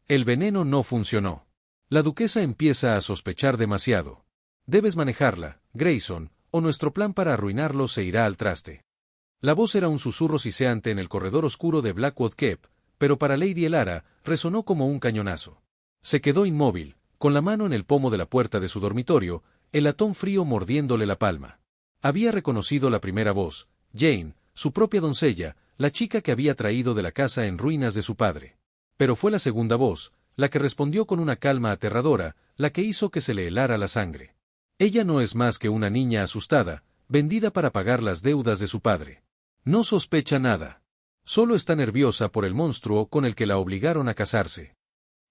El veneno no funcionó. La duquesa empieza a sospechar demasiado. Debes manejarla, Grayson, o nuestro plan para arruinarlo se irá al traste. La voz era un susurro siseante en el corredor oscuro de Blackwood Keep, pero para Lady Elara resonó como un cañonazo. Se quedó inmóvil, con la mano en el pomo de la puerta de su dormitorio, el latón frío mordiéndole la palma. Había reconocido la primera voz, Jane, su propia doncella, la chica que había traído de la casa en ruinas de su padre. Pero fue la segunda voz, la que respondió con una calma aterradora, la que hizo que se le helara la sangre. Ella no es más que una niña asustada, vendida para pagar las deudas de su padre. No sospecha nada. Solo está nerviosa por el monstruo con el que la obligaron a casarse.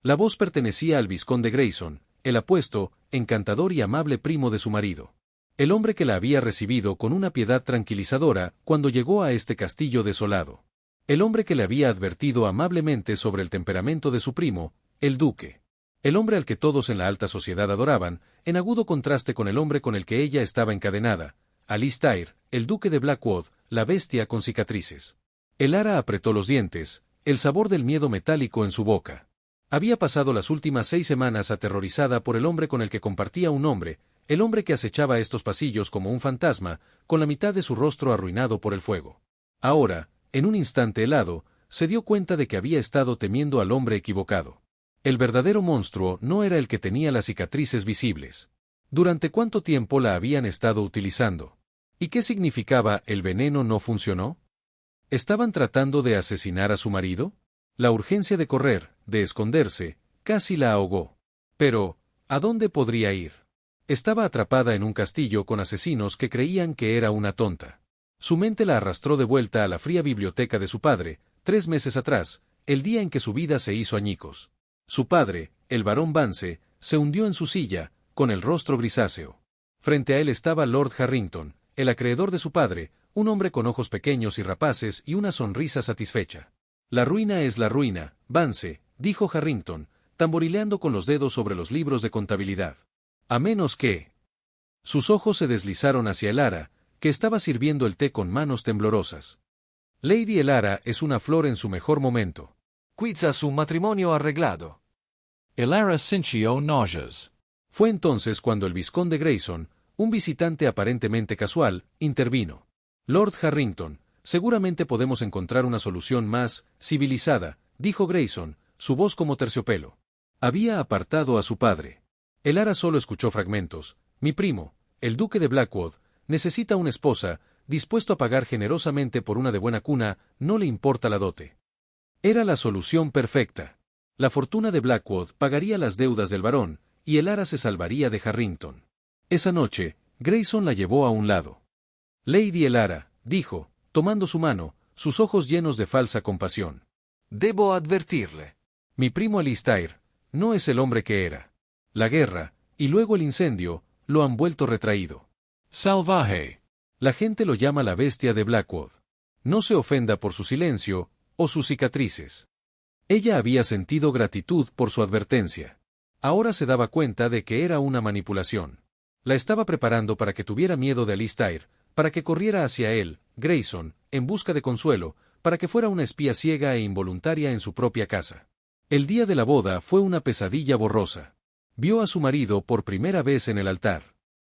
La voz pertenecía al vizconde Grayson, el apuesto, encantador y amable primo de su marido. El hombre que la había recibido con una piedad tranquilizadora cuando llegó a este castillo desolado. El hombre que le había advertido amablemente sobre el temperamento de su primo, el duque. El hombre al que todos en la alta sociedad adoraban, en agudo contraste con el hombre con el que ella estaba encadenada, Alistair, el duque de Blackwood, la bestia con cicatrices. Elara apretó los dientes, el sabor del miedo metálico en su boca. Había pasado las últimas 6 semanas aterrorizada por el hombre con el que compartía un nombre, el hombre que acechaba estos pasillos como un fantasma, con la mitad de su rostro arruinado por el fuego. Ahora, en un instante helado, se dio cuenta de que había estado temiendo al hombre equivocado. El verdadero monstruo no era el que tenía las cicatrices visibles. ¿Durante cuánto tiempo la habían estado utilizando? ¿Y qué significaba el veneno no funcionó? ¿Estaban tratando de asesinar a su marido? La urgencia de correr, de esconderse, casi la ahogó. Pero, ¿a dónde podría ir? Estaba atrapada en un castillo con asesinos que creían que era una tonta. Su mente la arrastró de vuelta a la fría biblioteca de su padre, 3 meses atrás, el día en que su vida se hizo añicos. Su padre, el barón Vance, se hundió en su silla, con el rostro grisáceo. Frente a él estaba Lord Harrington, el acreedor de su padre, un hombre con ojos pequeños y rapaces y una sonrisa satisfecha. La ruina es la ruina, Vance, dijo Harrington, tamborileando con los dedos sobre los libros de contabilidad. A menos que... Sus ojos se deslizaron hacia Elara, que estaba sirviendo el té con manos temblorosas. Lady Elara es una flor en su mejor momento. Quizá su matrimonio arreglado. Elara sintió náuseas. Fue entonces cuando el vizconde Grayson, un visitante aparentemente casual, intervino. Lord Harrington, seguramente podemos encontrar una solución más civilizada, dijo Grayson, su voz como terciopelo. Había apartado a su padre. Elara solo escuchó fragmentos. Mi primo, el duque de Blackwood, necesita una esposa, dispuesto a pagar generosamente por una de buena cuna, no le importa la dote. Era la solución perfecta. La fortuna de Blackwood pagaría las deudas del barón, y Elara se salvaría de Harrington. Esa noche, Grayson la llevó a un lado. Lady Elara, dijo, tomando su mano, sus ojos llenos de falsa compasión. Debo advertirle. Mi primo Alistair no es el hombre que era. La guerra, y luego el incendio, lo han vuelto retraído. Salvaje. La gente lo llama la bestia de Blackwood. No se ofenda por su silencio, o sus cicatrices. Ella había sentido gratitud por su advertencia. Ahora se daba cuenta de que era una manipulación. La estaba preparando para que tuviera miedo de Alistair, para que corriera hacia él, Grayson, en busca de consuelo, para que fuera una espía ciega e involuntaria en su propia casa. El día de la boda fue una pesadilla borrosa. Vio a su marido por primera vez en el altar.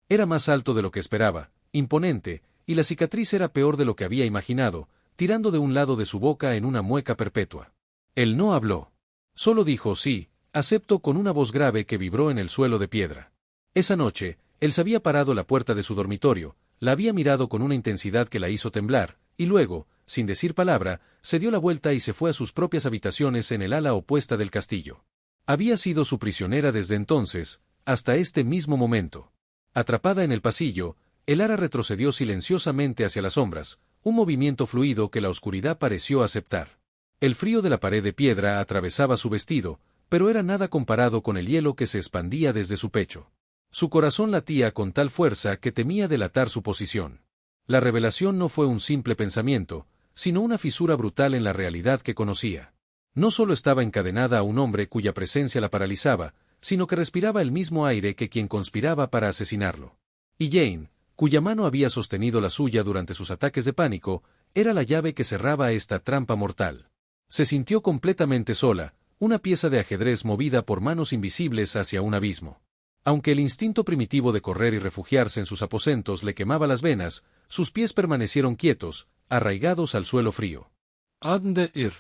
Era más alto de lo que esperaba, imponente, y la cicatriz era peor de lo que había imaginado, tirando de un lado de su boca en una mueca perpetua. Él no habló. Solo dijo sí, acepto con una voz grave que vibró en el suelo de piedra. Esa noche, él se había parado a la puerta de su dormitorio, la había mirado con una intensidad que la hizo temblar, y luego, sin decir palabra, se dio la vuelta y se fue a sus propias habitaciones en el ala opuesta del castillo. Había sido su prisionera desde entonces, hasta este mismo momento. Atrapada en el pasillo, Elara retrocedió silenciosamente hacia las sombras, un movimiento fluido que la oscuridad pareció aceptar. El frío de la pared de piedra atravesaba su vestido, pero era nada comparado con el hielo que se expandía desde su pecho. Su corazón latía con tal fuerza que temía delatar su posición. La revelación no fue un simple pensamiento, sino una fisura brutal en la realidad que conocía. No solo estaba encadenada a un hombre cuya presencia la paralizaba, sino que respiraba el mismo aire que quien conspiraba para asesinarlo. Y Jane, cuya mano había sostenido la suya durante sus ataques de pánico, era la llave que cerraba esta trampa mortal. Se sintió completamente sola, una pieza de ajedrez movida por manos invisibles hacia un abismo. Aunque el instinto primitivo de correr y refugiarse en sus aposentos le quemaba las venas, sus pies permanecieron quietos, arraigados al suelo frío. Adende ir.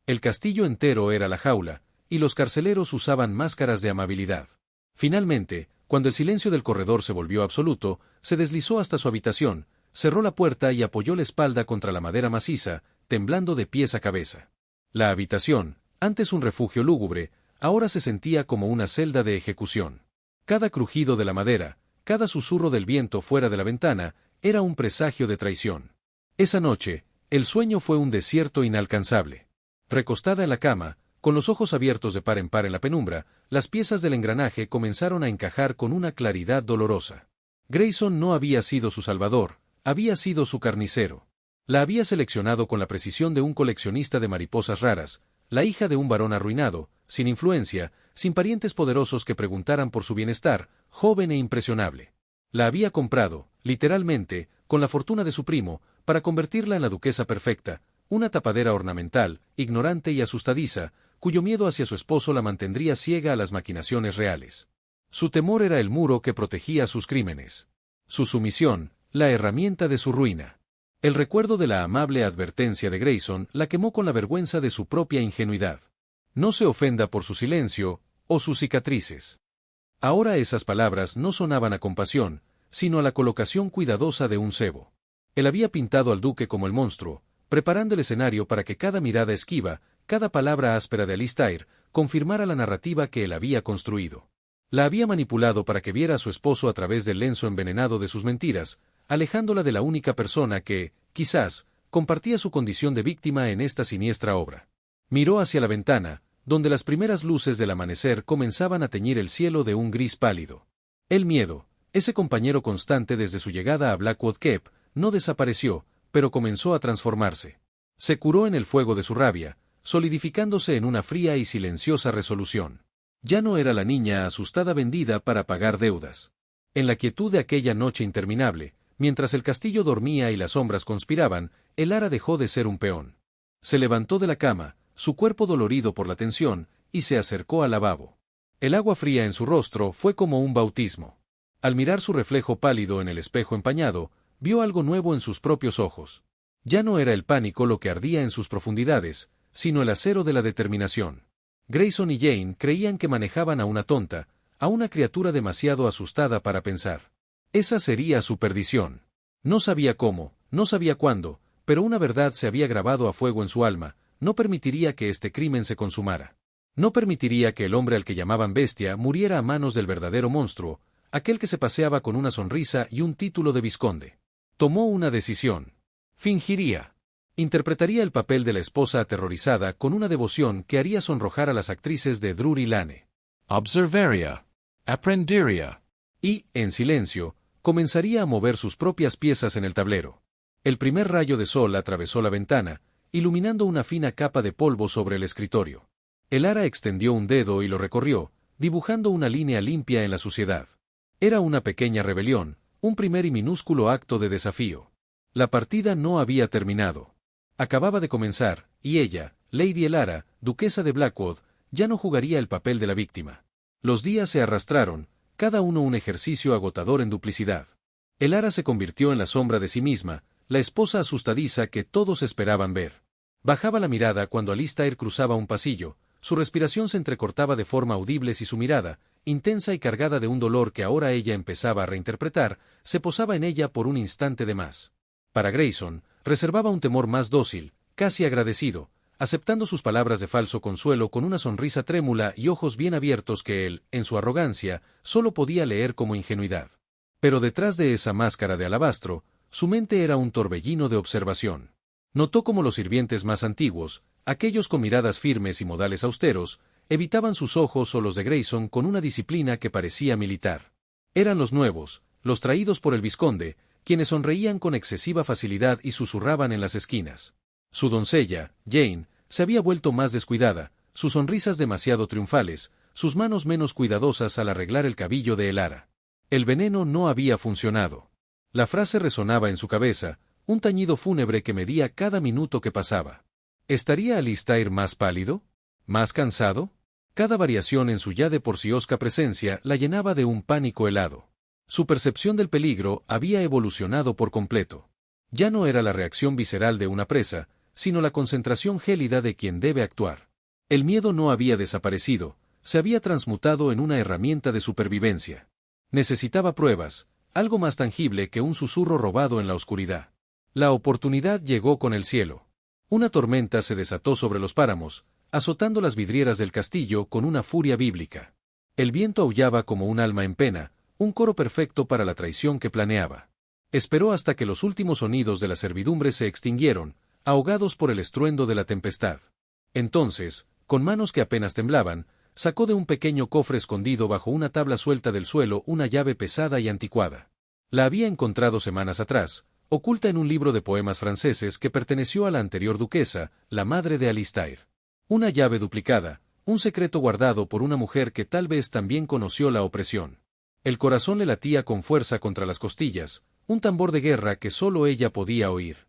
El castillo entero era la jaula, y los carceleros usaban máscaras de amabilidad. Finalmente, cuando el silencio del corredor se volvió absoluto, se deslizó hasta su habitación, cerró la puerta y apoyó la espalda contra la madera maciza, temblando de pies a cabeza. La habitación, antes un refugio lúgubre, ahora se sentía como una celda de ejecución. Cada crujido de la madera, cada susurro del viento fuera de la ventana, era un presagio de traición. Esa noche, el sueño fue un desierto inalcanzable. Recostada en la cama, con los ojos abiertos de par en par en la penumbra, las piezas del engranaje comenzaron a encajar con una claridad dolorosa. Grayson no había sido su salvador, había sido su carnicero. La había seleccionado con la precisión de un coleccionista de mariposas raras, la hija de un varón arruinado, sin influencia, sin parientes poderosos que preguntaran por su bienestar, joven e impresionable. La había comprado, literalmente, con la fortuna de su primo, para convertirla en la duquesa perfecta, una tapadera ornamental, ignorante y asustadiza, cuyo miedo hacia su esposo la mantendría ciega a las maquinaciones reales. Su temor era el muro que protegía sus crímenes. Su sumisión, la herramienta de su ruina. El recuerdo de la amable advertencia de Grayson la quemó con la vergüenza de su propia ingenuidad. No se ofenda por su silencio, o sus cicatrices. Ahora esas palabras no sonaban a compasión, sino a la colocación cuidadosa de un cebo. Él había pintado al duque como el monstruo, preparando el escenario para que cada mirada esquiva, cada palabra áspera de Alistair, confirmara la narrativa que él había construido. La había manipulado para que viera a su esposo a través del lenzo envenenado de sus mentiras, alejándola de la única persona que, quizás, compartía su condición de víctima en esta siniestra obra. Miró hacia la ventana, donde las primeras luces del amanecer comenzaban a teñir el cielo de un gris pálido. El miedo, ese compañero constante desde su llegada a Blackwood Keep, no desapareció, pero comenzó a transformarse. Se curó en el fuego de su rabia, solidificándose en una fría y silenciosa resolución. Ya no era la niña asustada vendida para pagar deudas. En la quietud de aquella noche interminable, mientras el castillo dormía y las sombras conspiraban, Elara dejó de ser un peón. Se levantó de la cama, su cuerpo dolorido por la tensión, y se acercó al lavabo. El agua fría en su rostro fue como un bautismo. Al mirar su reflejo pálido en el espejo empañado, vio algo nuevo en sus propios ojos. Ya no era el pánico lo que ardía en sus profundidades, sino el acero de la determinación. Grayson y Jane creían que manejaban a una tonta, a una criatura demasiado asustada para pensar. Esa sería su perdición. No sabía cómo, no sabía cuándo, pero una verdad se había grabado a fuego en su alma: no permitiría que este crimen se consumara. No permitiría que el hombre al que llamaban bestia muriera a manos del verdadero monstruo, aquel que se paseaba con una sonrisa y un título de vizconde. Tomó una decisión. Fingiría. Interpretaría el papel de la esposa aterrorizada con una devoción que haría sonrojar a las actrices de Drury Lane. Observaria. Aprendería. Y, en silencio, comenzaría a mover sus propias piezas en el tablero. El primer rayo de sol atravesó la ventana, iluminando una fina capa de polvo sobre el escritorio. Elara extendió un dedo y lo recorrió, dibujando una línea limpia en la suciedad. Era una pequeña rebelión, un primer y minúsculo acto de desafío. La partida no había terminado. Acababa de comenzar, y ella, Lady Elara, duquesa de Blackwood, ya no jugaría el papel de la víctima. Los días se arrastraron, cada uno un ejercicio agotador en duplicidad. Elara se convirtió en la sombra de sí misma, la esposa asustadiza que todos esperaban ver. Bajaba la mirada cuando Alistair cruzaba un pasillo, su respiración se entrecortaba de forma audible si su mirada, intensa y cargada de un dolor que ahora ella empezaba a reinterpretar, se posaba en ella por un instante de más. Para Grayson, reservaba un temor más dócil, casi agradecido, aceptando sus palabras de falso consuelo con una sonrisa trémula y ojos bien abiertos que él, en su arrogancia, solo podía leer como ingenuidad. Pero detrás de esa máscara de alabastro, su mente era un torbellino de observación. Notó cómo los sirvientes más antiguos, aquellos con miradas firmes y modales austeros, evitaban sus ojos o los de Grayson con una disciplina que parecía militar. Eran los nuevos, los traídos por el vizconde, quienes sonreían con excesiva facilidad y susurraban en las esquinas. Su doncella, Jane, se había vuelto más descuidada, sus sonrisas demasiado triunfales, sus manos menos cuidadosas al arreglar el cabello de Elara. El veneno no había funcionado. La frase resonaba en su cabeza, un tañido fúnebre que medía cada minuto que pasaba. ¿Estaría Alistair más pálido? ¿Más cansado? Cada variación en su ya de por sí hosca presencia la llenaba de un pánico helado. Su percepción del peligro había evolucionado por completo. Ya no era la reacción visceral de una presa, sino la concentración gélida de quien debe actuar. El miedo no había desaparecido, se había transmutado en una herramienta de supervivencia. Necesitaba pruebas, algo más tangible que un susurro robado en la oscuridad. La oportunidad llegó con el cielo. Una tormenta se desató sobre los páramos, azotando las vidrieras del castillo con una furia bíblica. El viento aullaba como un alma en pena, un coro perfecto para la traición que planeaba. Esperó hasta que los últimos sonidos de la servidumbre se extinguieron, ahogados por el estruendo de la tempestad. Entonces, con manos que apenas temblaban, sacó de un pequeño cofre escondido bajo una tabla suelta del suelo una llave pesada y anticuada. La había encontrado semanas atrás, oculta en un libro de poemas franceses que perteneció a la anterior duquesa, la madre de Alistair. Una llave duplicada, un secreto guardado por una mujer que tal vez también conoció la opresión. El corazón le latía con fuerza contra las costillas, un tambor de guerra que solo ella podía oír.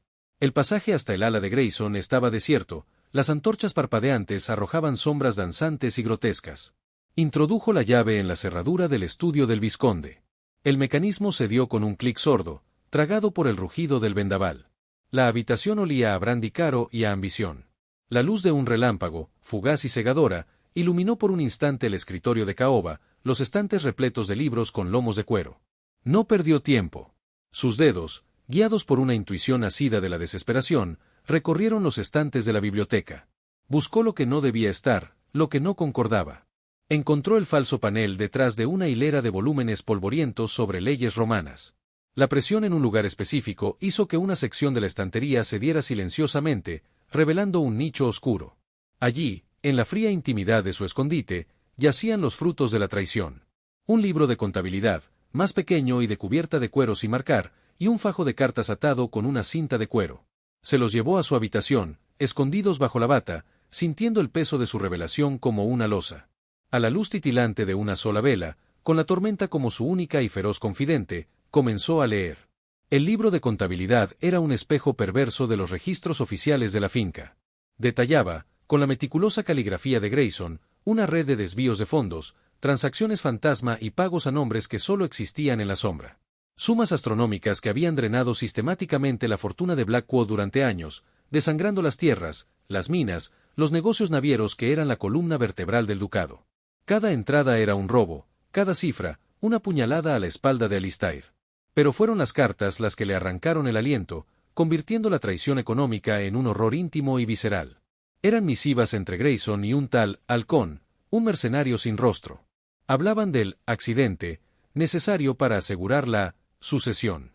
El pasaje hasta el ala de Grayson estaba desierto, las antorchas parpadeantes arrojaban sombras danzantes y grotescas. Introdujo la llave en la cerradura del estudio del vizconde. El mecanismo se dio con un clic sordo, tragado por el rugido del vendaval. La habitación olía a brandy caro y a ambición. La luz de un relámpago, fugaz y cegadora, iluminó por un instante el escritorio de caoba, los estantes repletos de libros con lomos de cuero. No perdió tiempo. Sus dedos, guiados por una intuición nacida de la desesperación, recorrieron los estantes de la biblioteca. Buscó lo que no debía estar, lo que no concordaba. Encontró el falso panel detrás de una hilera de volúmenes polvorientos sobre leyes romanas. La presión en un lugar específico hizo que una sección de la estantería cediera silenciosamente, revelando un nicho oscuro. Allí, en la fría intimidad de su escondite, yacían los frutos de la traición. Un libro de contabilidad, más pequeño y de cubierta de cuero sin marcar, y un fajo de cartas atado con una cinta de cuero. Se los llevó a su habitación, escondidos bajo la bata, sintiendo el peso de su revelación como una losa. A la luz titilante de una sola vela, con la tormenta como su única y feroz confidente, comenzó a leer. El libro de contabilidad era un espejo perverso de los registros oficiales de la finca. Detallaba, con la meticulosa caligrafía de Grayson, una red de desvíos de fondos, transacciones fantasma y pagos a nombres que solo existían en la sombra. Sumas astronómicas que habían drenado sistemáticamente la fortuna de Blackwood durante años, desangrando las tierras, las minas, los negocios navieros que eran la columna vertebral del ducado. Cada entrada era un robo, cada cifra, una puñalada a la espalda de Alistair. Pero fueron las cartas las que le arrancaron el aliento, convirtiendo la traición económica en un horror íntimo y visceral. Eran misivas entre Grayson y un tal Halcón, un mercenario sin rostro. Hablaban del accidente, necesario para asegurar la sucesión.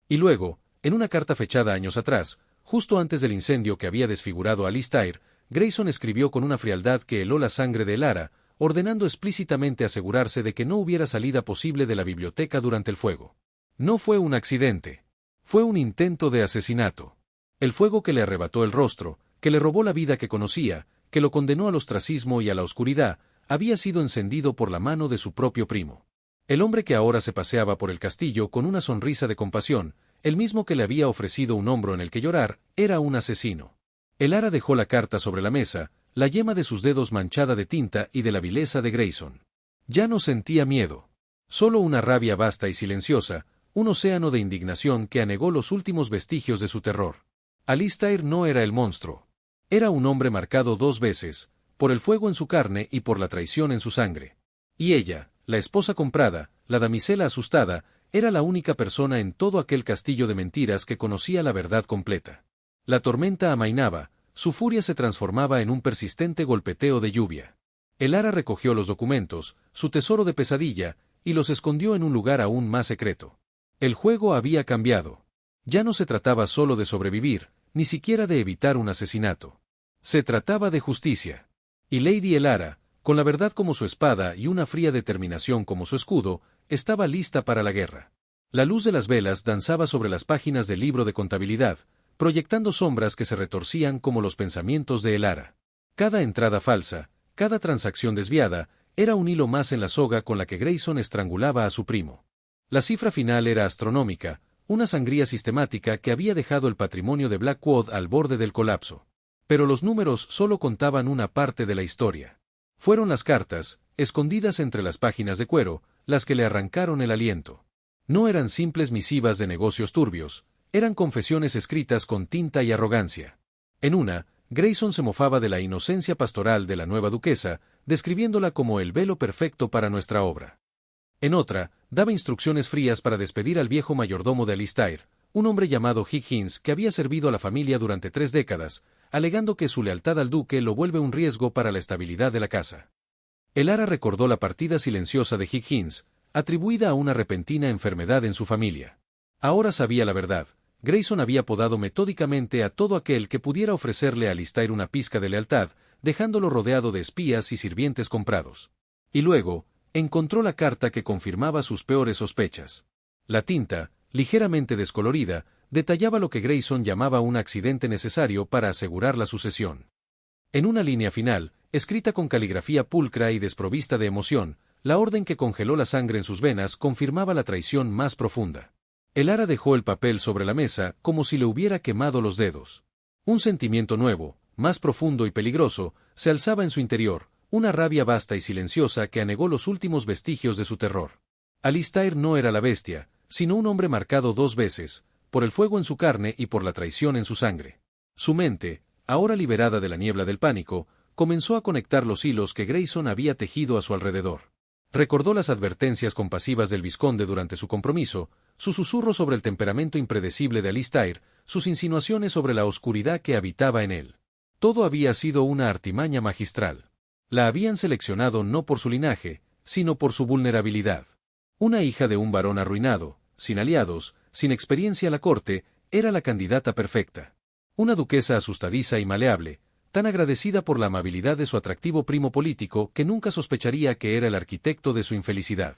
Y luego, en una carta fechada años atrás, justo antes del incendio que había desfigurado a Alistair, Grayson escribió con una frialdad que heló la sangre de Elara, ordenando explícitamente asegurarse de que no hubiera salida posible de la biblioteca durante el fuego. No fue un accidente. Fue un intento de asesinato. El fuego que le arrebató el rostro, que le robó la vida que conocía, que lo condenó al ostracismo y a la oscuridad, había sido encendido por la mano de su propio primo. El hombre que ahora se paseaba por el castillo con una sonrisa de compasión, el mismo que le había ofrecido un hombro en el que llorar, era un asesino. Elara dejó la carta sobre la mesa, la yema de sus dedos manchada de tinta y de la vileza de Grayson. Ya no sentía miedo. Solo una rabia vasta y silenciosa, un océano de indignación que anegó los últimos vestigios de su terror. Alistair no era el monstruo. Era un hombre marcado dos veces, por el fuego en su carne y por la traición en su sangre. Y ella, la esposa comprada, la damisela asustada, era la única persona en todo aquel castillo de mentiras que conocía la verdad completa. La tormenta amainaba, su furia se transformaba en un persistente golpeteo de lluvia. Elara recogió los documentos, su tesoro de pesadilla, y los escondió en un lugar aún más secreto. El juego había cambiado. Ya no se trataba solo de sobrevivir, ni siquiera de evitar un asesinato. Se trataba de justicia. Y Lady Elara, con la verdad como su espada y una fría determinación como su escudo, estaba lista para la guerra. La luz de las velas danzaba sobre las páginas del libro de contabilidad, proyectando sombras que se retorcían como los pensamientos de Elara. Cada entrada falsa, cada transacción desviada, era un hilo más en la soga con la que Grayson estrangulaba a su primo. La cifra final era astronómica, una sangría sistemática que había dejado el patrimonio de Blackwood al borde del colapso. Pero los números solo contaban una parte de la historia. Fueron las cartas, escondidas entre las páginas de cuero, las que le arrancaron el aliento. No eran simples misivas de negocios turbios, eran confesiones escritas con tinta y arrogancia. En una, Grayson se mofaba de la inocencia pastoral de la nueva duquesa, describiéndola como el velo perfecto para nuestra obra. En otra, daba instrucciones frías para despedir al viejo mayordomo de Alistair, un hombre llamado Higgins que había servido a la familia durante 3 décadas, alegando que su lealtad al duque lo vuelve un riesgo para la estabilidad de la casa. Elara recordó la partida silenciosa de Higgins, atribuida a una repentina enfermedad en su familia. Ahora sabía la verdad. Grayson había podado metódicamente a todo aquel que pudiera ofrecerle a Alistair una pizca de lealtad, dejándolo rodeado de espías y sirvientes comprados. Y luego, encontró la carta que confirmaba sus peores sospechas. La tinta, ligeramente descolorida, detallaba lo que Grayson llamaba un accidente necesario para asegurar la sucesión. En una línea final, escrita con caligrafía pulcra y desprovista de emoción, la orden que congeló la sangre en sus venas confirmaba la traición más profunda. Elara dejó el papel sobre la mesa como si le hubiera quemado los dedos. Un sentimiento nuevo, más profundo y peligroso, se alzaba en su interior, una rabia vasta y silenciosa que anegó los últimos vestigios de su terror. Alistair no era la bestia, sino un hombre marcado 2 veces, por el fuego en su carne y por la traición en su sangre. Su mente, ahora liberada de la niebla del pánico, comenzó a conectar los hilos que Grayson había tejido a su alrededor. Recordó las advertencias compasivas del vizconde durante su compromiso, sus susurros sobre el temperamento impredecible de Alistair, sus insinuaciones sobre la oscuridad que habitaba en él. Todo había sido una artimaña magistral. La habían seleccionado no por su linaje, sino por su vulnerabilidad. Una hija de un varón arruinado, sin aliados, sin experiencia a la corte, era la candidata perfecta. Una duquesa asustadiza y maleable, tan agradecida por la amabilidad de su atractivo primo político que nunca sospecharía que era el arquitecto de su infelicidad.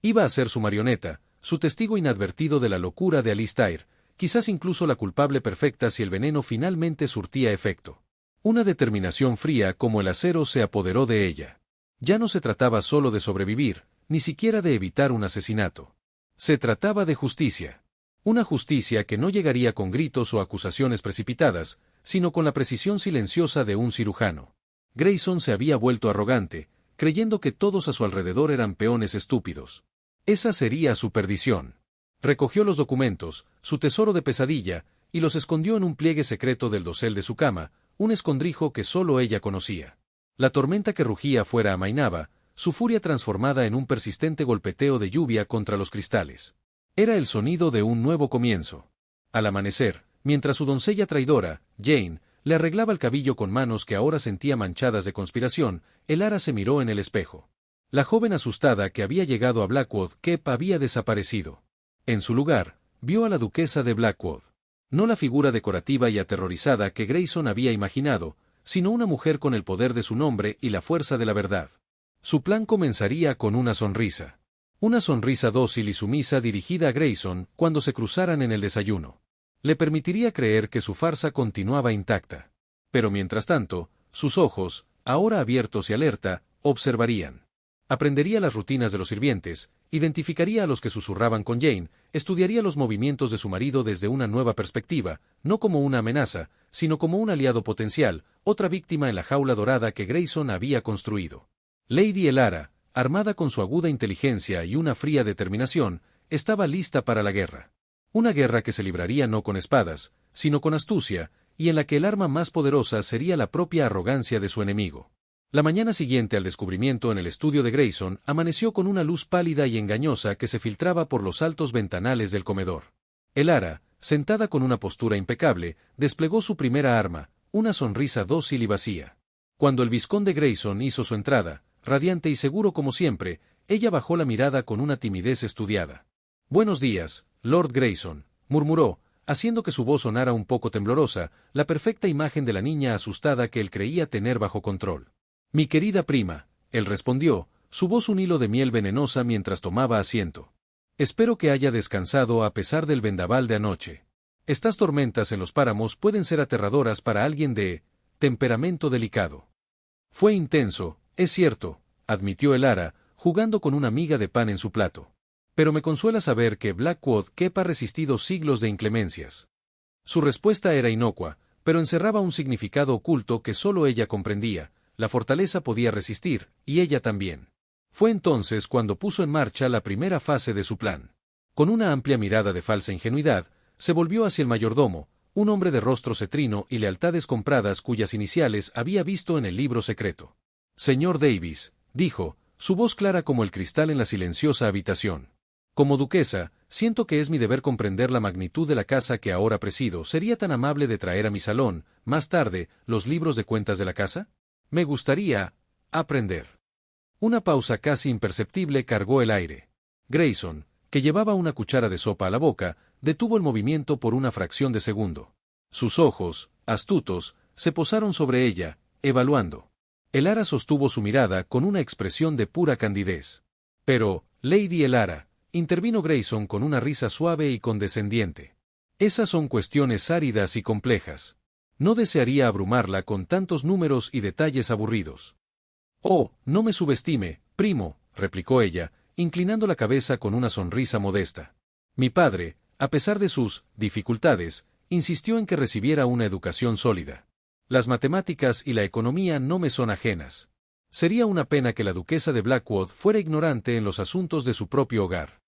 Iba a ser su marioneta, su testigo inadvertido de la locura de Alistair, quizás incluso la culpable perfecta si el veneno finalmente surtía efecto. Una determinación fría como el acero se apoderó de ella. Ya no se trataba solo de sobrevivir, ni siquiera de evitar un asesinato. Se trataba de justicia. Una justicia que no llegaría con gritos o acusaciones precipitadas, sino con la precisión silenciosa de un cirujano. Grayson se había vuelto arrogante, creyendo que todos a su alrededor eran peones estúpidos. Esa sería su perdición. Recogió los documentos, su tesoro de pesadilla, y los escondió en un pliegue secreto del dosel de su cama, un escondrijo que solo ella conocía. La tormenta que rugía fuera amainaba, su furia transformada en un persistente golpeteo de lluvia contra los cristales. Era el sonido de un nuevo comienzo. Al amanecer, mientras su doncella traidora, Jane, le arreglaba el cabello con manos que ahora sentía manchadas de conspiración, Elara se miró en el espejo. La joven asustada que había llegado a Blackwood Keep había desaparecido. En su lugar, vio a la duquesa de Blackwood. No la figura decorativa y aterrorizada que Grayson había imaginado, sino una mujer con el poder de su nombre y la fuerza de la verdad. Su plan comenzaría con una sonrisa. Una sonrisa dócil y sumisa dirigida a Grayson cuando se cruzaran en el desayuno. Le permitiría creer que su farsa continuaba intacta. Pero mientras tanto, sus ojos, ahora abiertos y alerta, observarían. Aprendería las rutinas de los sirvientes, identificaría a los que susurraban con Jane, estudiaría los movimientos de su marido desde una nueva perspectiva, no como una amenaza, sino como un aliado potencial, otra víctima en la jaula dorada que Grayson había construido. Lady Elara, armada con su aguda inteligencia y una fría determinación, estaba lista para la guerra. Una guerra que se libraría no con espadas, sino con astucia, y en la que el arma más poderosa sería la propia arrogancia de su enemigo. La mañana siguiente al descubrimiento en el estudio de Grayson amaneció con una luz pálida y engañosa que se filtraba por los altos ventanales del comedor. Elara, sentada con una postura impecable, desplegó su primera arma, una sonrisa dócil y vacía. Cuando el vizconde Grayson hizo su entrada, radiante y seguro como siempre, ella bajó la mirada con una timidez estudiada. «Buenos días, Lord Grayson», murmuró, haciendo que su voz sonara un poco temblorosa, la perfecta imagen de la niña asustada que él creía tener bajo control. «Mi querida prima», él respondió, su voz un hilo de miel venenosa mientras tomaba asiento. «Espero que haya descansado a pesar del vendaval de anoche. Estas tormentas en los páramos pueden ser aterradoras para alguien de temperamento delicado». «Fue intenso, es cierto», admitió Elara, jugando con una miga de pan en su plato. «Pero me consuela saber que Blackwood Keep ha resistido siglos de inclemencias». Su respuesta era inocua, pero encerraba un significado oculto que solo ella comprendía. La fortaleza podía resistir, y ella también. Fue entonces cuando puso en marcha la primera fase de su plan. Con una amplia mirada de falsa ingenuidad, se volvió hacia el mayordomo, un hombre de rostro cetrino y lealtades compradas cuyas iniciales había visto en el libro secreto. «Señor Davis», dijo, su voz clara como el cristal en la silenciosa habitación. «Como duquesa, siento que es mi deber comprender la magnitud de la casa que ahora presido. ¿Sería tan amable de traer a mi salón, más tarde, los libros de cuentas de la casa? Me gustaría aprender». Una pausa casi imperceptible cargó el aire. Grayson, que llevaba una cuchara de sopa a la boca, detuvo el movimiento por una fracción de segundo. Sus ojos, astutos, se posaron sobre ella, evaluando. Elara sostuvo su mirada con una expresión de pura candidez. «Pero, Lady Elara», intervino Grayson con una risa suave y condescendiente. «Esas son cuestiones áridas y complejas. No desearía abrumarla con tantos números y detalles aburridos». «Oh, no me subestime, primo», replicó ella, inclinando la cabeza con una sonrisa modesta. «Mi padre, a pesar de sus dificultades, insistió en que recibiera una educación sólida. Las matemáticas y la economía no me son ajenas. Sería una pena que la duquesa de Blackwood fuera ignorante en los asuntos de su propio hogar».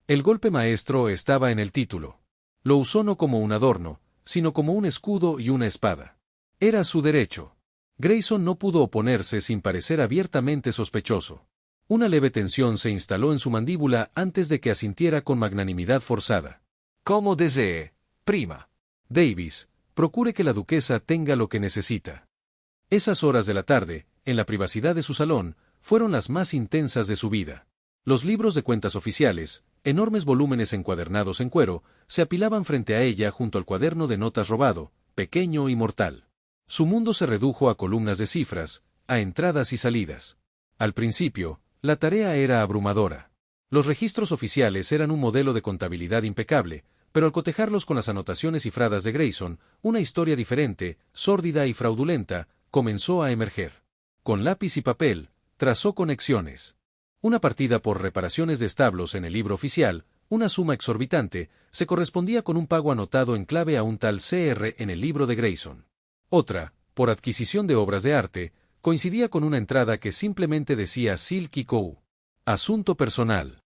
El golpe maestro estaba en el título. Lo usó no como un adorno, sino como un escudo y una espada. Era su derecho. Grayson no pudo oponerse sin parecer abiertamente sospechoso. Una leve tensión se instaló en su mandíbula antes de que asintiera con magnanimidad forzada. «Como desee, prima». «Davis, procure que la duquesa tenga lo que necesita». Esas horas de la tarde, en la privacidad de su salón, fueron las más intensas de su vida. Los libros de cuentas oficiales, enormes volúmenes encuadernados en cuero, se apilaban frente a ella junto al cuaderno de notas robado, pequeño y mortal. Su mundo se redujo a columnas de cifras, a entradas y salidas. Al principio, la tarea era abrumadora. Los registros oficiales eran un modelo de contabilidad impecable, pero al cotejarlos con las anotaciones cifradas de Grayson, una historia diferente, sórdida y fraudulenta, comenzó a emerger. Con lápiz y papel, trazó conexiones. Una partida por reparaciones de establos en el libro oficial, una suma exorbitante, se correspondía con un pago anotado en clave a un tal Cr en el libro de Grayson. Otra, por adquisición de obras de arte, coincidía con una entrada que simplemente decía Silky Co. Asunto personal.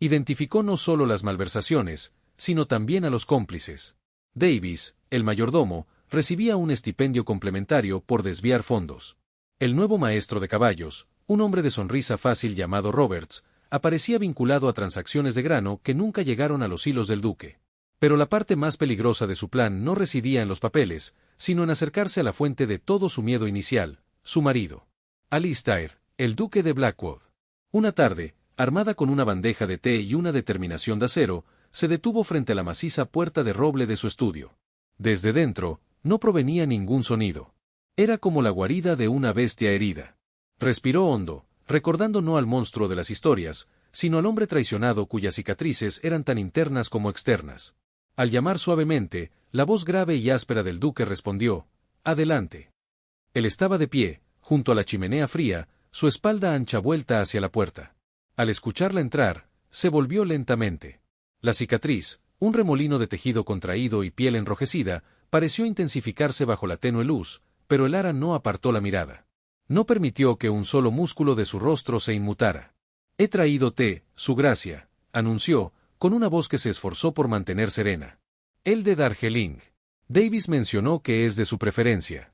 Identificó no solo las malversaciones, sino también a los cómplices. Davis, el mayordomo, recibía un estipendio complementario por desviar fondos. El nuevo maestro de caballos, un hombre de sonrisa fácil llamado Roberts, aparecía vinculado a transacciones de grano que nunca llegaron a los hilos del duque. Pero la parte más peligrosa de su plan no residía en los papeles, sino en acercarse a la fuente de todo su miedo inicial, su marido. Alistair, el duque de Blackwood. Una tarde, armada con una bandeja de té y una determinación de acero, se detuvo frente a la maciza puerta de roble de su estudio. Desde dentro, no provenía ningún sonido. Era como la guarida de una bestia herida. Respiró hondo, recordando no al monstruo de las historias, sino al hombre traicionado cuyas cicatrices eran tan internas como externas. Al llamar suavemente, la voz grave y áspera del duque respondió: «Adelante». Él estaba de pie, junto a la chimenea fría, su espalda ancha vuelta hacia la puerta. Al escucharla entrar, se volvió lentamente. La cicatriz, un remolino de tejido contraído y piel enrojecida, pareció intensificarse bajo la tenue luz, pero Elara no apartó la mirada. No permitió que un solo músculo de su rostro se inmutara. «He traído té, su gracia», anunció, con una voz que se esforzó por mantener serena. «El de Darjeeling». Davis mencionó que es de su preferencia.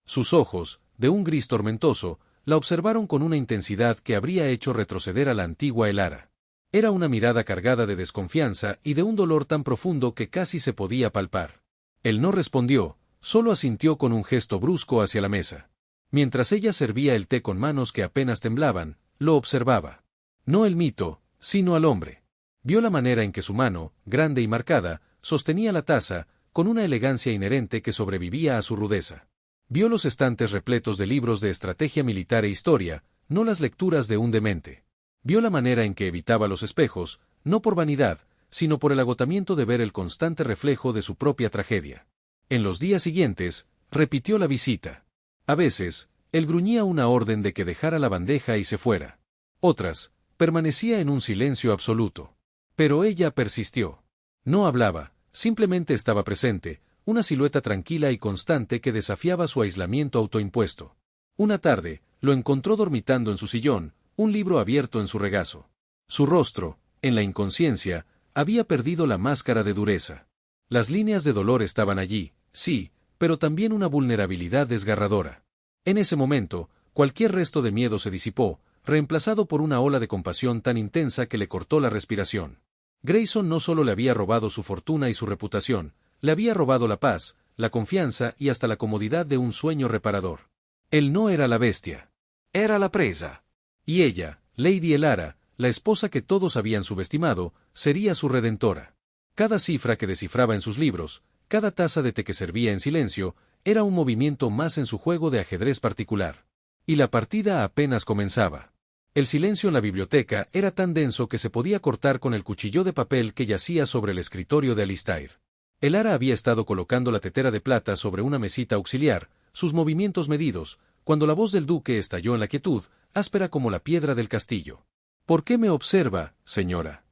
Sus ojos, de un gris tormentoso, la observaron con una intensidad que habría hecho retroceder a la antigua Elara. Era una mirada cargada de desconfianza y de un dolor tan profundo que casi se podía palpar. Él no respondió, solo asintió con un gesto brusco hacia la mesa. Mientras ella servía el té con manos que apenas temblaban, lo observaba. No el mito, sino al hombre. Vio la manera en que su mano, grande y marcada, sostenía la taza, con una elegancia inherente que sobrevivía a su rudeza. Vio los estantes repletos de libros de estrategia militar e historia, no las lecturas de un demente. Vio la manera en que evitaba los espejos, no por vanidad, sino por el agotamiento de ver el constante reflejo de su propia tragedia. En los días siguientes, repitió la visita. A veces, él gruñía una orden de que dejara la bandeja y se fuera. Otras, permanecía en un silencio absoluto. Pero ella persistió. No hablaba, simplemente estaba presente, una silueta tranquila y constante que desafiaba su aislamiento autoimpuesto. Una tarde, lo encontró dormitando en su sillón, un libro abierto en su regazo. Su rostro, en la inconsciencia, había perdido la máscara de dureza. Las líneas de dolor estaban allí, sí, pero también una vulnerabilidad desgarradora. En ese momento, cualquier resto de miedo se disipó, reemplazado por una ola de compasión tan intensa que le cortó la respiración. Grayson no solo le había robado su fortuna y su reputación, le había robado la paz, la confianza y hasta la comodidad de un sueño reparador. Él no era la bestia. Era la presa. Y ella, Lady Elara, la esposa que todos habían subestimado, sería su redentora. Cada cifra que descifraba en sus libros, cada taza de té que servía en silencio, era un movimiento más en su juego de ajedrez particular. Y la partida apenas comenzaba. El silencio en la biblioteca era tan denso que se podía cortar con el cuchillo de papel que yacía sobre el escritorio de Alistair. Elara había estado colocando la tetera de plata sobre una mesita auxiliar, sus movimientos medidos, cuando la voz del duque estalló en la quietud, áspera como la piedra del castillo. ¿Por qué me observa, señora?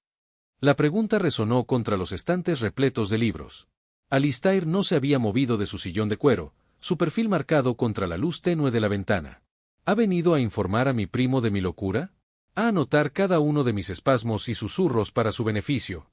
La pregunta resonó contra los estantes repletos de libros. Alistair no se había movido de su sillón de cuero, su perfil marcado contra la luz tenue de la ventana. ¿Ha venido a informar a mi primo de mi locura? ¿A anotar cada uno de mis espasmos y susurros para su beneficio?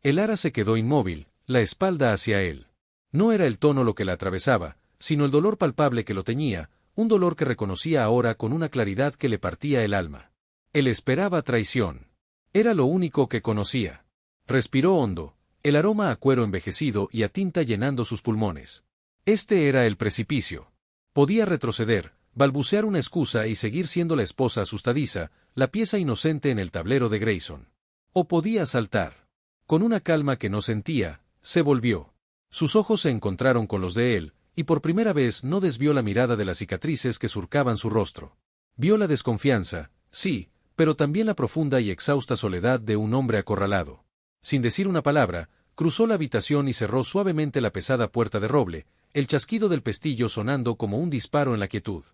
Elara se quedó inmóvil, la espalda hacia él. No era el tono lo que la atravesaba, sino el dolor palpable que lo teñía, un dolor que reconocía ahora con una claridad que le partía el alma. Él esperaba traición. Era lo único que conocía. Respiró hondo, el aroma a cuero envejecido y a tinta llenando sus pulmones. Este era el precipicio. Podía retroceder, balbucear una excusa y seguir siendo la esposa asustadiza, la pieza inocente en el tablero de Grayson. O podía saltar. Con una calma que no sentía, se volvió. Sus ojos se encontraron con los de él, y por primera vez no desvió la mirada de las cicatrices que surcaban su rostro. Vio la desconfianza, sí, pero también la profunda y exhausta soledad de un hombre acorralado. Sin decir una palabra, cruzó la habitación y cerró suavemente la pesada puerta de roble, el chasquido del pestillo sonando como un disparo en la quietud.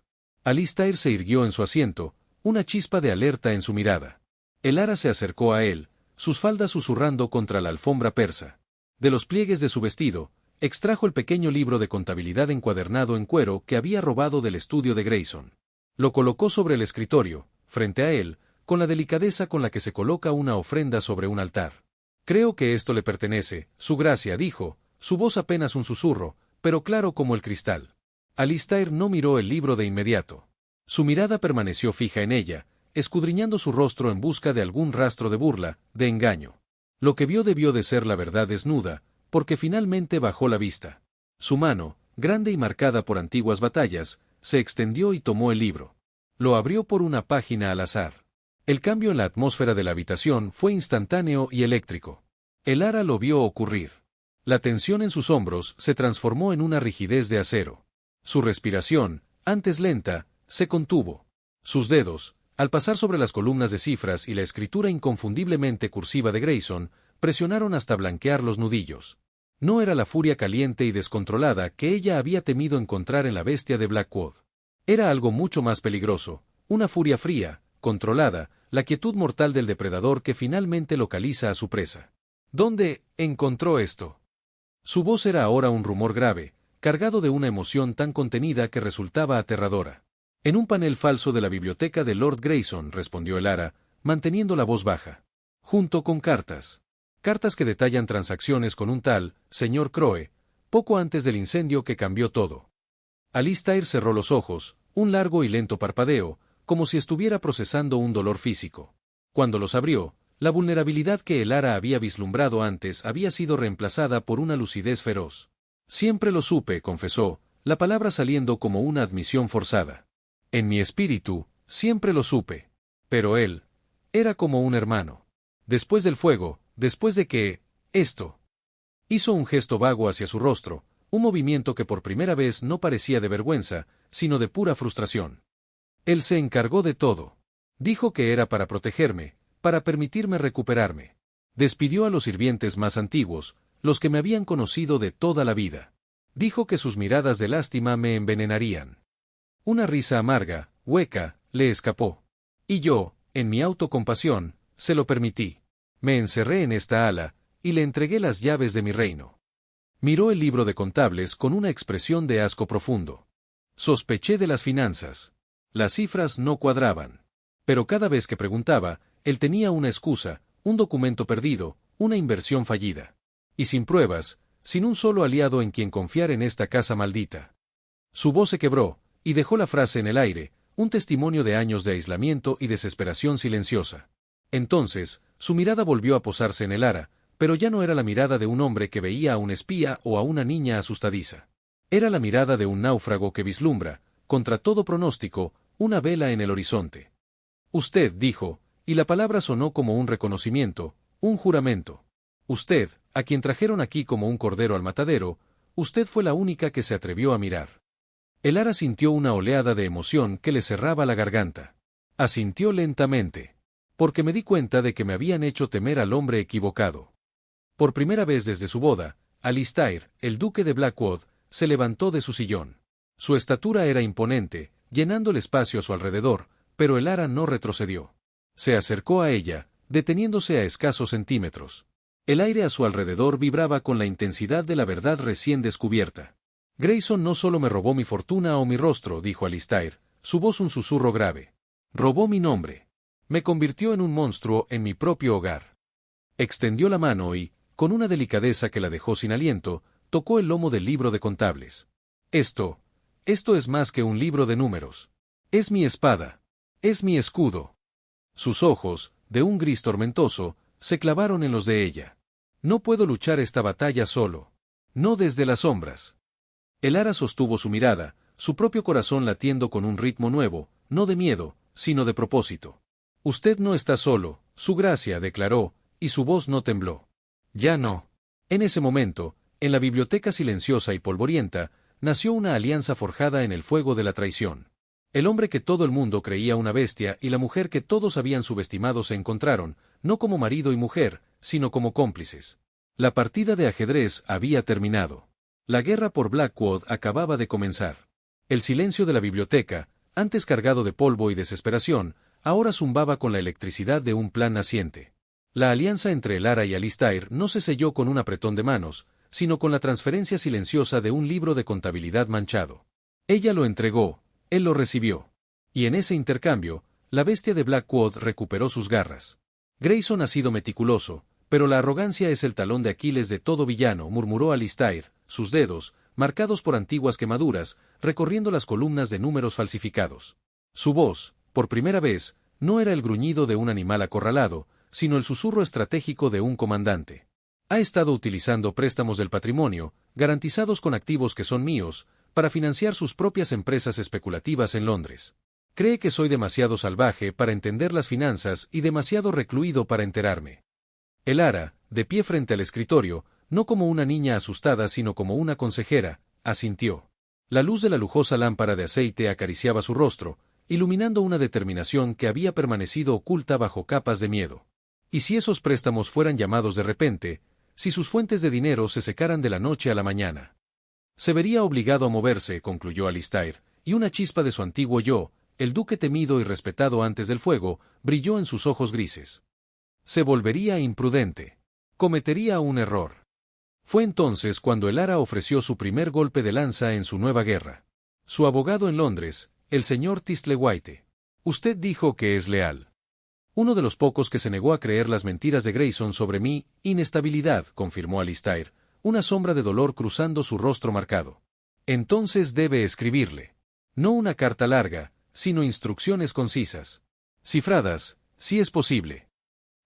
Alistair se irguió en su asiento, una chispa de alerta en su mirada. Elara se acercó a él, sus faldas susurrando contra la alfombra persa. De los pliegues de su vestido, extrajo el pequeño libro de contabilidad encuadernado en cuero que había robado del estudio de Grayson. Lo colocó sobre el escritorio, frente a él, con la delicadeza con la que se coloca una ofrenda sobre un altar. Creo que esto le pertenece, su gracia, dijo, su voz apenas un susurro, pero claro como el cristal. Alistair no miró el libro de inmediato. Su mirada permaneció fija en ella, escudriñando su rostro en busca de algún rastro de burla, de engaño. Lo que vio debió de ser la verdad desnuda, porque finalmente bajó la vista. Su mano, grande y marcada por antiguas batallas, se extendió y tomó el libro. Lo abrió por una página al azar. El cambio en la atmósfera de la habitación fue instantáneo y eléctrico. Elara lo vio ocurrir. La tensión en sus hombros se transformó en una rigidez de acero. Su respiración, antes lenta, se contuvo. Sus dedos, al pasar sobre las columnas de cifras y la escritura inconfundiblemente cursiva de Grayson, presionaron hasta blanquear los nudillos. No era la furia caliente y descontrolada que ella había temido encontrar en la bestia de Blackwood. Era algo mucho más peligroso, una furia fría, controlada, la quietud mortal del depredador que finalmente localiza a su presa. ¿Dónde encontró esto? Su voz era ahora un rumor grave, cargado de una emoción tan contenida que resultaba aterradora. En un panel falso de la biblioteca de Lord Grayson, respondió Elara, manteniendo la voz baja. Junto con cartas. Cartas que detallan transacciones con un tal, señor Crowe, poco antes del incendio que cambió todo. Alistair cerró los ojos, un largo y lento parpadeo, como si estuviera procesando un dolor físico. Cuando los abrió, la vulnerabilidad que Elara había vislumbrado antes había sido reemplazada por una lucidez feroz. Siempre lo supe, confesó, la palabra saliendo como una admisión forzada. En mi espíritu, siempre lo supe. Pero él era como un hermano. Después del fuego, después de que, esto. Hizo un gesto vago hacia su rostro, un movimiento que por primera vez no parecía de vergüenza, sino de pura frustración. Él se encargó de todo. Dijo que era para protegerme, para permitirme recuperarme. Despidió a los sirvientes más antiguos, los que me habían conocido de toda la vida. Dijo que sus miradas de lástima me envenenarían. Una risa amarga, hueca, le escapó. Y yo, en mi autocompasión, se lo permití. Me encerré en esta ala, y le entregué las llaves de mi reino. Miró el libro de contables con una expresión de asco profundo. Sospeché de las finanzas. Las cifras no cuadraban. Pero cada vez que preguntaba, él tenía una excusa, un documento perdido, una inversión fallida. Y sin pruebas, sin un solo aliado en quien confiar en esta casa maldita. Su voz se quebró, y dejó la frase en el aire, un testimonio de años de aislamiento y desesperación silenciosa. Entonces, su mirada volvió a posarse en el ara, pero ya no era la mirada de un hombre que veía a un espía o a una niña asustadiza. Era la mirada de un náufrago que vislumbra, contra todo pronóstico, una vela en el horizonte. Usted, dijo, y la palabra sonó como un reconocimiento, un juramento. Usted, a quien trajeron aquí como un cordero al matadero, usted fue la única que se atrevió a mirar. El ara sintió una oleada de emoción que le cerraba la garganta. Asintió lentamente. Porque me di cuenta de que me habían hecho temer al hombre equivocado. Por primera vez desde su boda, Alistair, el duque de Blackwood, se levantó de su sillón. Su estatura era imponente, llenando el espacio a su alrededor, pero el ara no retrocedió. Se acercó a ella, deteniéndose a escasos centímetros. El aire a su alrededor vibraba con la intensidad de la verdad recién descubierta. Grayson no solo me robó mi fortuna o mi rostro, dijo Alistair, su voz un susurro grave. Robó mi nombre. Me convirtió en un monstruo en mi propio hogar. Extendió la mano y, con una delicadeza que la dejó sin aliento, tocó el lomo del libro de contables. Esto es más que un libro de números. Es mi espada. Es mi escudo. Sus ojos, de un gris tormentoso, se clavaron en los de ella. No puedo luchar esta batalla solo. No desde las sombras. El ara sostuvo su mirada, su propio corazón latiendo con un ritmo nuevo, no de miedo, sino de propósito. Usted no está solo, su gracia, declaró, y su voz no tembló. Ya no. En ese momento, en la biblioteca silenciosa y polvorienta, nació una alianza forjada en el fuego de la traición. El hombre que todo el mundo creía una bestia y la mujer que todos habían subestimado se encontraron, no como marido y mujer, sino como cómplices. La partida de ajedrez había terminado. La guerra por Blackwood acababa de comenzar. El silencio de la biblioteca, antes cargado de polvo y desesperación, ahora zumbaba con la electricidad de un plan naciente. La alianza entre el ara y Alistair no se selló con un apretón de manos, sino con la transferencia silenciosa de un libro de contabilidad manchado. Ella lo entregó, él lo recibió. Y en ese intercambio, la bestia de Blackwood recuperó sus garras. Grayson ha sido meticuloso, pero la arrogancia es el talón de Aquiles de todo villano, murmuró Alistair, sus dedos, marcados por antiguas quemaduras, recorriendo las columnas de números falsificados. Su voz, por primera vez, no era el gruñido de un animal acorralado, sino el susurro estratégico de un comandante. Ha estado utilizando préstamos del patrimonio, garantizados con activos que son míos, para financiar sus propias empresas especulativas en Londres. Cree que soy demasiado salvaje para entender las finanzas y demasiado recluido para enterarme. El ara, de pie frente al escritorio, no como una niña asustada sino como una consejera, asintió. La luz de la lujosa lámpara de aceite acariciaba su rostro, iluminando una determinación que había permanecido oculta bajo capas de miedo. ¿Y si esos préstamos fueran llamados de repente, si sus fuentes de dinero se secaran de la noche a la mañana? Se vería obligado a moverse, concluyó Alistair, y una chispa de su antiguo yo, el duque temido y respetado antes del fuego, brilló en sus ojos grises. Se volvería imprudente. Cometería un error. Fue entonces cuando el ara ofreció su primer golpe de lanza en su nueva guerra. Su abogado en Londres, el señor Thistlethwaite. Usted dijo que es leal. Uno de los pocos que se negó a creer las mentiras de Grayson sobre mi inestabilidad, confirmó Alistair, una sombra de dolor cruzando su rostro marcado. Entonces debe escribirle. No una carta larga, sino instrucciones concisas. Cifradas, si es posible.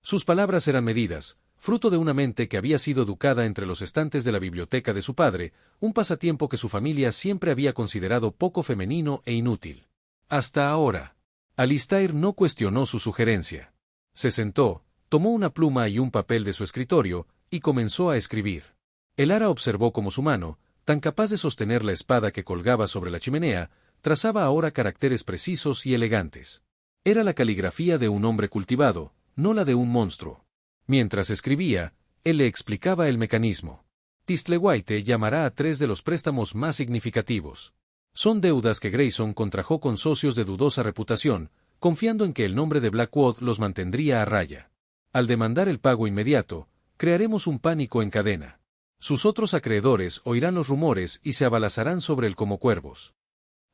Sus palabras eran medidas, fruto de una mente que había sido educada entre los estantes de la biblioteca de su padre, un pasatiempo que su familia siempre había considerado poco femenino e inútil. Hasta ahora. Alistair no cuestionó su sugerencia. Se sentó, tomó una pluma y un papel de su escritorio, y comenzó a escribir. El ara observó cómo su mano, tan capaz de sostener la espada que colgaba sobre la chimenea, trazaba ahora caracteres precisos y elegantes. Era la caligrafía de un hombre cultivado, no la de un monstruo. Mientras escribía, él le explicaba el mecanismo. Thistlethwaite llamará a 3 de los préstamos más significativos. Son deudas que Grayson contrajo con socios de dudosa reputación, confiando en que el nombre de Blackwood los mantendría a raya. Al demandar el pago inmediato, crearemos un pánico en cadena. Sus otros acreedores oirán los rumores y se abalazarán sobre él como cuervos.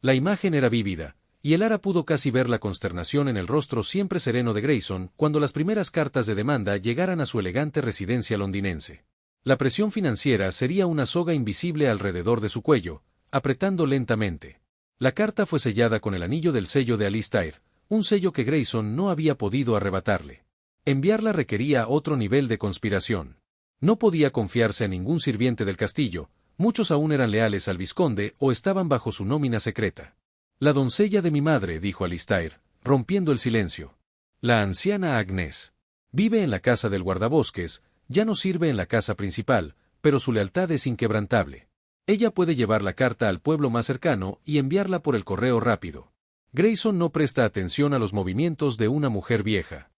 La imagen era vívida, y Elara pudo casi ver la consternación en el rostro siempre sereno de Grayson cuando las primeras cartas de demanda llegaran a su elegante residencia londinense. La presión financiera sería una soga invisible alrededor de su cuello, apretando lentamente. La carta fue sellada con el anillo del sello de Alistair, un sello que Grayson no había podido arrebatarle. Enviarla requería otro nivel de conspiración. No podía confiarse a ningún sirviente del castillo, muchos aún eran leales al vizconde o estaban bajo su nómina secreta. La doncella de mi madre, dijo Alistair, rompiendo el silencio. La anciana Agnes. Vive en la casa del guardabosques, ya no sirve en la casa principal, pero su lealtad es inquebrantable. Ella puede llevar la carta al pueblo más cercano y enviarla por el correo rápido. Grayson no presta atención a los movimientos de una mujer vieja.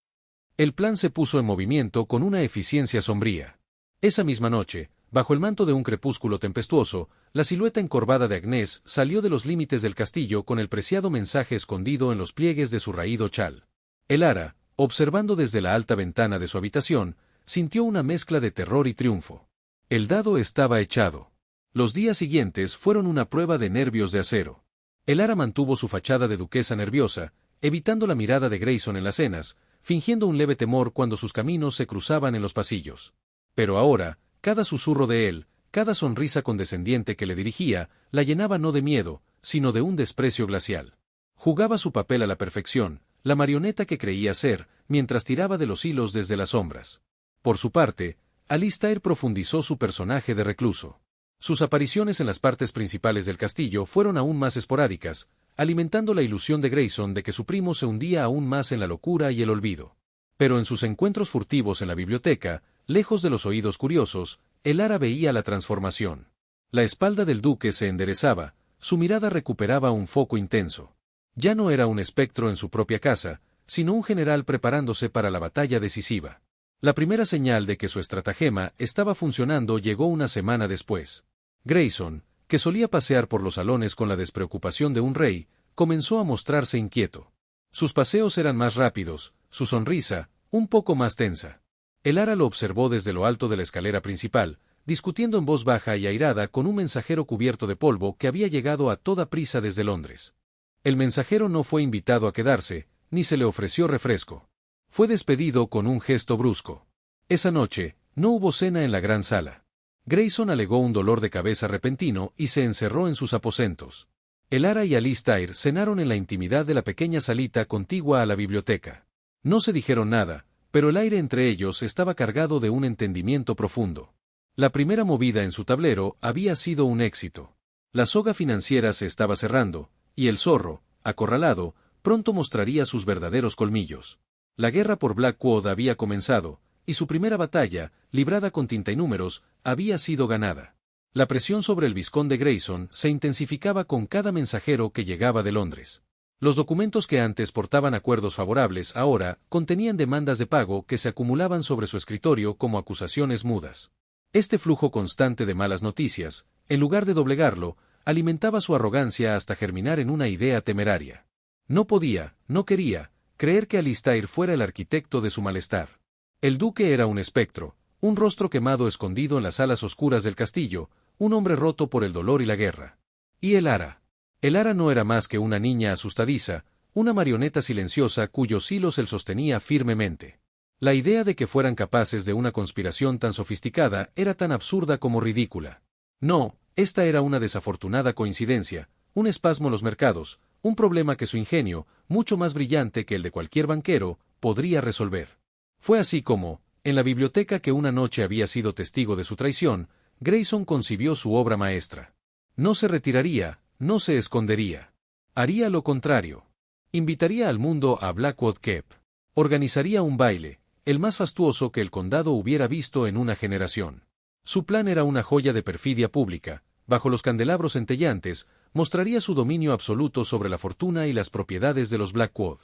El plan se puso en movimiento con una eficiencia sombría. Esa misma noche, bajo el manto de un crepúsculo tempestuoso, la silueta encorvada de Agnes salió de los límites del castillo con el preciado mensaje escondido en los pliegues de su raído chal. Elara, observando desde la alta ventana de su habitación, sintió una mezcla de terror y triunfo. El dado estaba echado. Los días siguientes fueron una prueba de nervios de acero. Elara mantuvo su fachada de duquesa nerviosa, evitando la mirada de Grayson en las cenas, fingiendo un leve temor cuando sus caminos se cruzaban en los pasillos. Pero ahora, cada susurro de él, cada sonrisa condescendiente que le dirigía, la llenaba no de miedo, sino de un desprecio glacial. Jugaba su papel a la perfección, la marioneta que creía ser, mientras tiraba de los hilos desde las sombras. Por su parte, Alistair profundizó su personaje de recluso. Sus apariciones en las partes principales del castillo fueron aún más esporádicas, alimentando la ilusión de Grayson de que su primo se hundía aún más en la locura y el olvido. Pero en sus encuentros furtivos en la biblioteca, lejos de los oídos curiosos, Elara veía la transformación. La espalda del duque se enderezaba, su mirada recuperaba un foco intenso. Ya no era un espectro en su propia casa, sino un general preparándose para la batalla decisiva. La primera señal de que su estratagema estaba funcionando llegó una semana después. Grayson, que solía pasear por los salones con la despreocupación de un rey, comenzó a mostrarse inquieto. Sus paseos eran más rápidos, su sonrisa, un poco más tensa. Elara lo observó desde lo alto de la escalera principal, discutiendo en voz baja y airada con un mensajero cubierto de polvo que había llegado a toda prisa desde Londres. El mensajero no fue invitado a quedarse, ni se le ofreció refresco. Fue despedido con un gesto brusco. Esa noche, no hubo cena en la gran sala. Grayson alegó un dolor de cabeza repentino y se encerró en sus aposentos. Elara y Alistair cenaron en la intimidad de la pequeña salita contigua a la biblioteca. No se dijeron nada, pero el aire entre ellos estaba cargado de un entendimiento profundo. La primera movida en su tablero había sido un éxito. La soga financiera se estaba cerrando, y el zorro, acorralado, pronto mostraría sus verdaderos colmillos. La guerra por Blackwood había comenzado, y su primera batalla, librada con tinta y números, había sido ganada. La presión sobre el vizconde Grayson se intensificaba con cada mensajero que llegaba de Londres. Los documentos que antes portaban acuerdos favorables ahora contenían demandas de pago que se acumulaban sobre su escritorio como acusaciones mudas. Este flujo constante de malas noticias, en lugar de doblegarlo, alimentaba su arrogancia hasta germinar en una idea temeraria. No podía, no quería, creer que Alistair fuera el arquitecto de su malestar. El duque era un espectro, un rostro quemado escondido en las alas oscuras del castillo, un hombre roto por el dolor y la guerra. Y Elara. Elara no era más que una niña asustadiza, una marioneta silenciosa cuyos hilos él sostenía firmemente. La idea de que fueran capaces de una conspiración tan sofisticada era tan absurda como ridícula. No, esta era una desafortunada coincidencia, un espasmo en los mercados, un problema que su ingenio, mucho más brillante que el de cualquier banquero, podría resolver. Fue así como, en la biblioteca que una noche había sido testigo de su traición, Grayson concibió su obra maestra. No se retiraría, no se escondería. Haría lo contrario. Invitaría al mundo a Blackwood Keep. Organizaría un baile, el más fastuoso que el condado hubiera visto en una generación. Su plan era una joya de perfidia pública. Bajo los candelabros centellantes, mostraría su dominio absoluto sobre la fortuna y las propiedades de los Blackwood.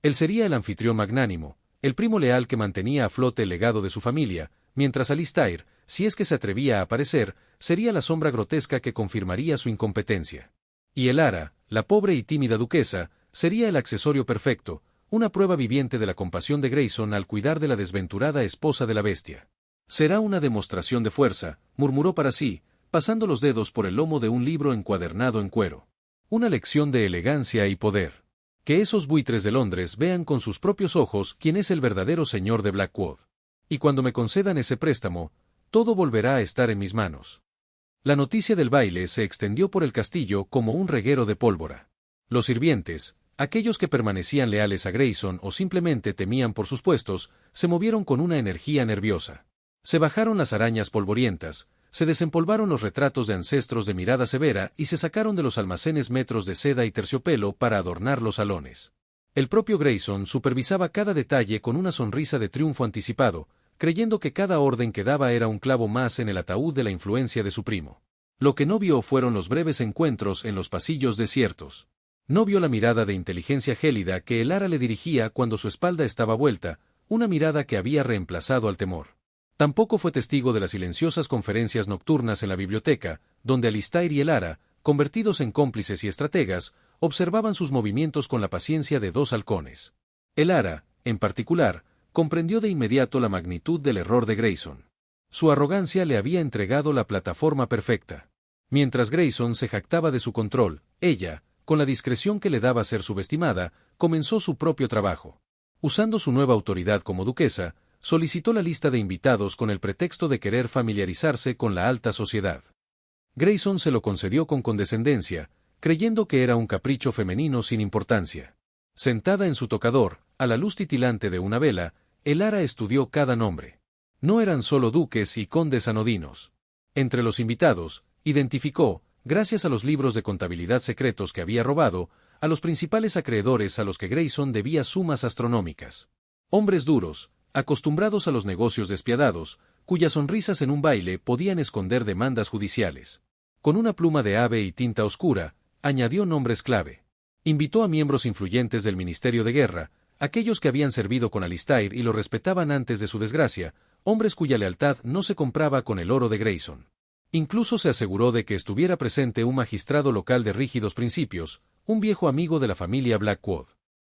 Él sería el anfitrión magnánimo, el primo leal que mantenía a flote el legado de su familia, mientras Alistair, si es que se atrevía a aparecer, sería la sombra grotesca que confirmaría su incompetencia. Y Elara, la pobre y tímida duquesa, sería el accesorio perfecto, una prueba viviente de la compasión de Grayson al cuidar de la desventurada esposa de la bestia. Será una demostración de fuerza, murmuró para sí, pasando los dedos por el lomo de un libro encuadernado en cuero. Una lección de elegancia y poder. Que esos buitres de Londres vean con sus propios ojos quién es el verdadero señor de Blackwood. Y cuando me concedan ese préstamo, todo volverá a estar en mis manos. La noticia del baile se extendió por el castillo como un reguero de pólvora. Los sirvientes, aquellos que permanecían leales a Grayson o simplemente temían por sus puestos, se movieron con una energía nerviosa. Se bajaron las arañas polvorientas, se desempolvaron los retratos de ancestros de mirada severa y se sacaron de los almacenes metros de seda y terciopelo para adornar los salones. El propio Grayson supervisaba cada detalle con una sonrisa de triunfo anticipado, creyendo que cada orden que daba era un clavo más en el ataúd de la influencia de su primo. Lo que no vio fueron los breves encuentros en los pasillos desiertos. No vio la mirada de inteligencia gélida que Elara le dirigía cuando su espalda estaba vuelta, una mirada que había reemplazado al temor. Tampoco fue testigo de las silenciosas conferencias nocturnas en la biblioteca, donde Alistair y Elara, convertidos en cómplices y estrategas, observaban sus movimientos con la paciencia de dos halcones. Elara, en particular, comprendió de inmediato la magnitud del error de Grayson. Su arrogancia le había entregado la plataforma perfecta. Mientras Grayson se jactaba de su control, ella, con la discreción que le daba ser subestimada, comenzó su propio trabajo. Usando su nueva autoridad como duquesa, solicitó la lista de invitados con el pretexto de querer familiarizarse con la alta sociedad. Grayson se lo concedió con condescendencia, creyendo que era un capricho femenino sin importancia. Sentada en su tocador, a la luz titilante de una vela, Elara estudió cada nombre. No eran solo duques y condes anodinos. Entre los invitados, identificó, gracias a los libros de contabilidad secretos que había robado, a los principales acreedores a los que Grayson debía sumas astronómicas. Hombres duros, acostumbrados a los negocios despiadados, cuyas sonrisas en un baile podían esconder demandas judiciales. Con una pluma de ave y tinta oscura, añadió nombres clave. Invitó a miembros influyentes del Ministerio de Guerra, aquellos que habían servido con Alistair y lo respetaban antes de su desgracia, hombres cuya lealtad no se compraba con el oro de Grayson. Incluso se aseguró de que estuviera presente un magistrado local de rígidos principios, un viejo amigo de la familia Blackwood.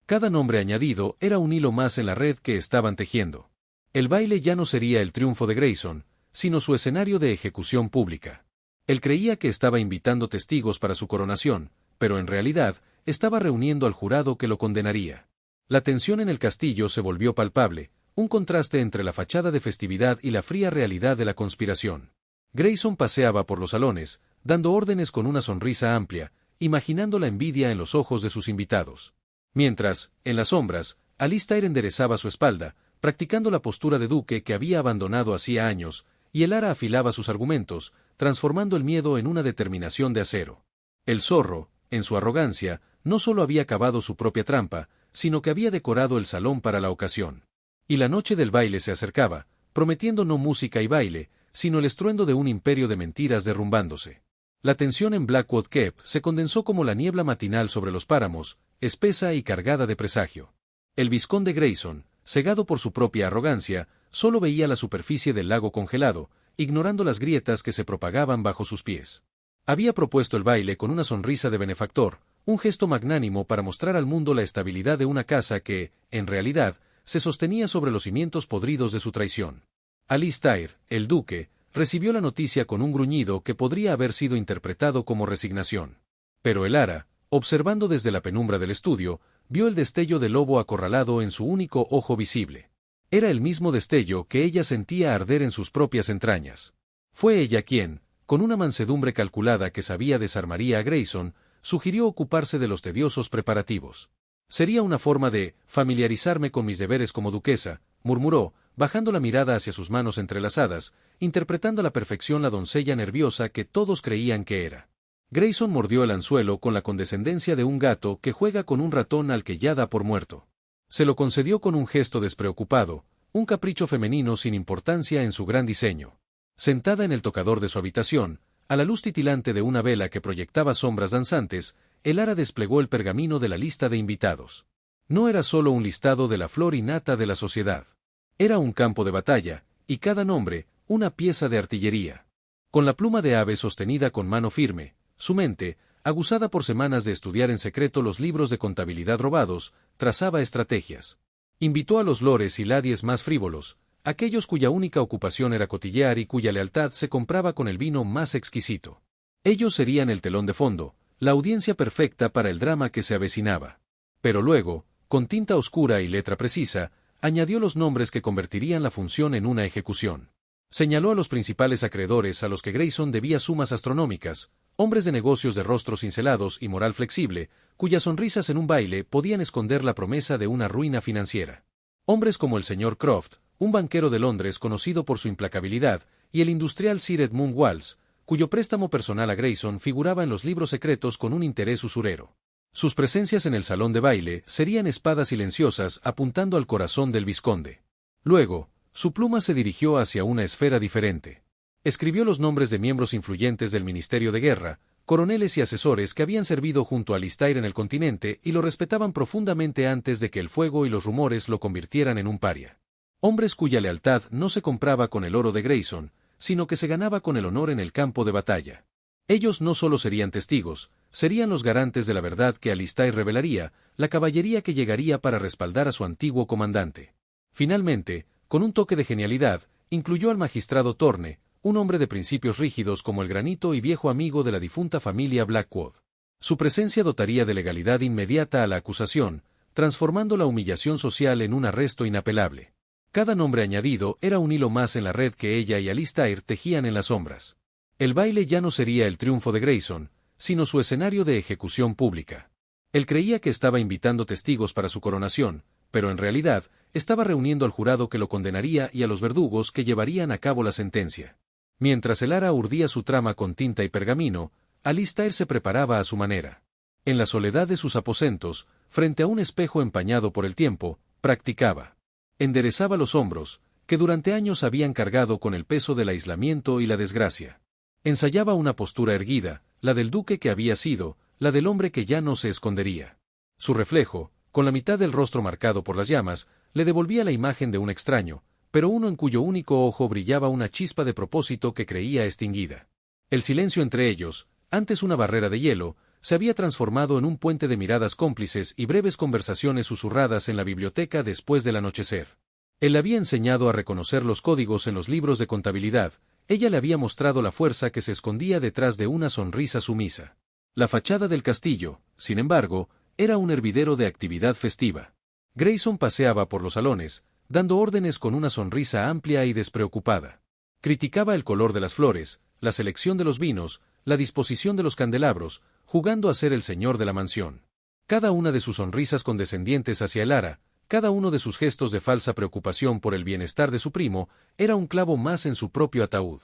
Cada nombre añadido era un hilo más en la red que estaban tejiendo. El baile ya no sería el triunfo de Grayson, sino su escenario de ejecución pública. Él creía que estaba invitando testigos para su coronación, pero en realidad estaba reuniendo al jurado que lo condenaría. La tensión en el castillo se volvió palpable, un contraste entre la fachada de festividad y la fría realidad de la conspiración. Grayson paseaba por los salones, dando órdenes con una sonrisa amplia, imaginando la envidia en los ojos de sus invitados. Mientras, en las sombras, Alistair enderezaba su espalda, practicando la postura de duque que había abandonado hacía años, y Elara afilaba sus argumentos, transformando el miedo en una determinación de acero. El zorro, en su arrogancia, no solo había cavado su propia trampa, sino que había decorado el salón para la ocasión. Y la noche del baile se acercaba, prometiendo no música y baile, sino el estruendo de un imperio de mentiras derrumbándose. La tensión en Blackwood Keep se condensó como la niebla matinal sobre los páramos, espesa y cargada de presagio. El vizconde Grayson, cegado por su propia arrogancia, solo veía la superficie del lago congelado, ignorando las grietas que se propagaban bajo sus pies. Había propuesto el baile con una sonrisa de benefactor, un gesto magnánimo para mostrar al mundo la estabilidad de una casa que, en realidad, se sostenía sobre los cimientos podridos de su traición. Alistair, el duque, recibió la noticia con un gruñido que podría haber sido interpretado como resignación. Pero Elara, observando desde la penumbra del estudio, vio el destello del lobo acorralado en su único ojo visible. Era el mismo destello que ella sentía arder en sus propias entrañas. Fue ella quien, con una mansedumbre calculada que sabía desarmaría a Grayson, sugirió ocuparse de los tediosos preparativos. Sería una forma de familiarizarme con mis deberes como duquesa, murmuró, bajando la mirada hacia sus manos entrelazadas, interpretando a la perfección la doncella nerviosa que todos creían que era. Grayson mordió el anzuelo con la condescendencia de un gato que juega con un ratón al que ya da por muerto. Se lo concedió con un gesto despreocupado, un capricho femenino sin importancia en su gran diseño. Sentada en el tocador de su habitación, a la luz titilante de una vela que proyectaba sombras danzantes, Elara desplegó el pergamino de la lista de invitados. No era solo un listado de la flor y nata de la sociedad. Era un campo de batalla, y cada nombre, una pieza de artillería. Con la pluma de ave sostenida con mano firme, su mente, aguzada por semanas de estudiar en secreto los libros de contabilidad robados, trazaba estrategias. Invitó a los lores y ladies más frívolos, aquellos cuya única ocupación era cotillear y cuya lealtad se compraba con el vino más exquisito. Ellos serían el telón de fondo, la audiencia perfecta para el drama que se avecinaba. Pero luego, con tinta oscura y letra precisa, añadió los nombres que convertirían la función en una ejecución. Señaló a los principales acreedores a los que Grayson debía sumas astronómicas, hombres de negocios de rostros cincelados y moral flexible, cuyas sonrisas en un baile podían esconder la promesa de una ruina financiera. Hombres como el señor Croft, un banquero de Londres conocido por su implacabilidad, y el industrial Sir Edmund Walls, cuyo préstamo personal a Grayson figuraba en los libros secretos con un interés usurero. Sus presencias en el salón de baile serían espadas silenciosas apuntando al corazón del vizconde. Luego, su pluma se dirigió hacia una esfera diferente. Escribió los nombres de miembros influyentes del Ministerio de Guerra, coroneles y asesores que habían servido junto a Alistair en el continente y lo respetaban profundamente antes de que el fuego y los rumores lo convirtieran en un paria. Hombres cuya lealtad no se compraba con el oro de Grayson, sino que se ganaba con el honor en el campo de batalla. Ellos no solo serían testigos, serían los garantes de la verdad que Alistair revelaría, la caballería que llegaría para respaldar a su antiguo comandante. Finalmente, con un toque de genialidad, incluyó al magistrado Thorne, un hombre de principios rígidos como el granito y viejo amigo de la difunta familia Blackwood. Su presencia dotaría de legalidad inmediata a la acusación, transformando la humillación social en un arresto inapelable. Cada nombre añadido era un hilo más en la red que ella y Alistair tejían en las sombras. El baile ya no sería el triunfo de Grayson, sino su escenario de ejecución pública. Él creía que estaba invitando testigos para su coronación, pero en realidad estaba reuniendo al jurado que lo condenaría y a los verdugos que llevarían a cabo la sentencia. Mientras el ara urdía su trama con tinta y pergamino, Alistair se preparaba a su manera. En la soledad de sus aposentos, frente a un espejo empañado por el tiempo, practicaba. Enderezaba los hombros, que durante años habían cargado con el peso del aislamiento y la desgracia. Ensayaba una postura erguida, la del duque que había sido, la del hombre que ya no se escondería. Su reflejo, con la mitad del rostro marcado por las llamas, le devolvía la imagen de un extraño, pero uno en cuyo único ojo brillaba una chispa de propósito que creía extinguida. El silencio entre ellos, antes una barrera de hielo, se había transformado en un puente de miradas cómplices y breves conversaciones susurradas en la biblioteca después del anochecer. Él le había enseñado a reconocer los códigos en los libros de contabilidad, ella le había mostrado la fuerza que se escondía detrás de una sonrisa sumisa. La fachada del castillo, sin embargo, era un hervidero de actividad festiva. Grayson paseaba por los salones, dando órdenes con una sonrisa amplia y despreocupada. Criticaba el color de las flores, la selección de los vinos, la disposición de los candelabros, jugando a ser el señor de la mansión. Cada una de sus sonrisas condescendientes hacia el ara, cada uno de sus gestos de falsa preocupación por el bienestar de su primo, era un clavo más en su propio ataúd.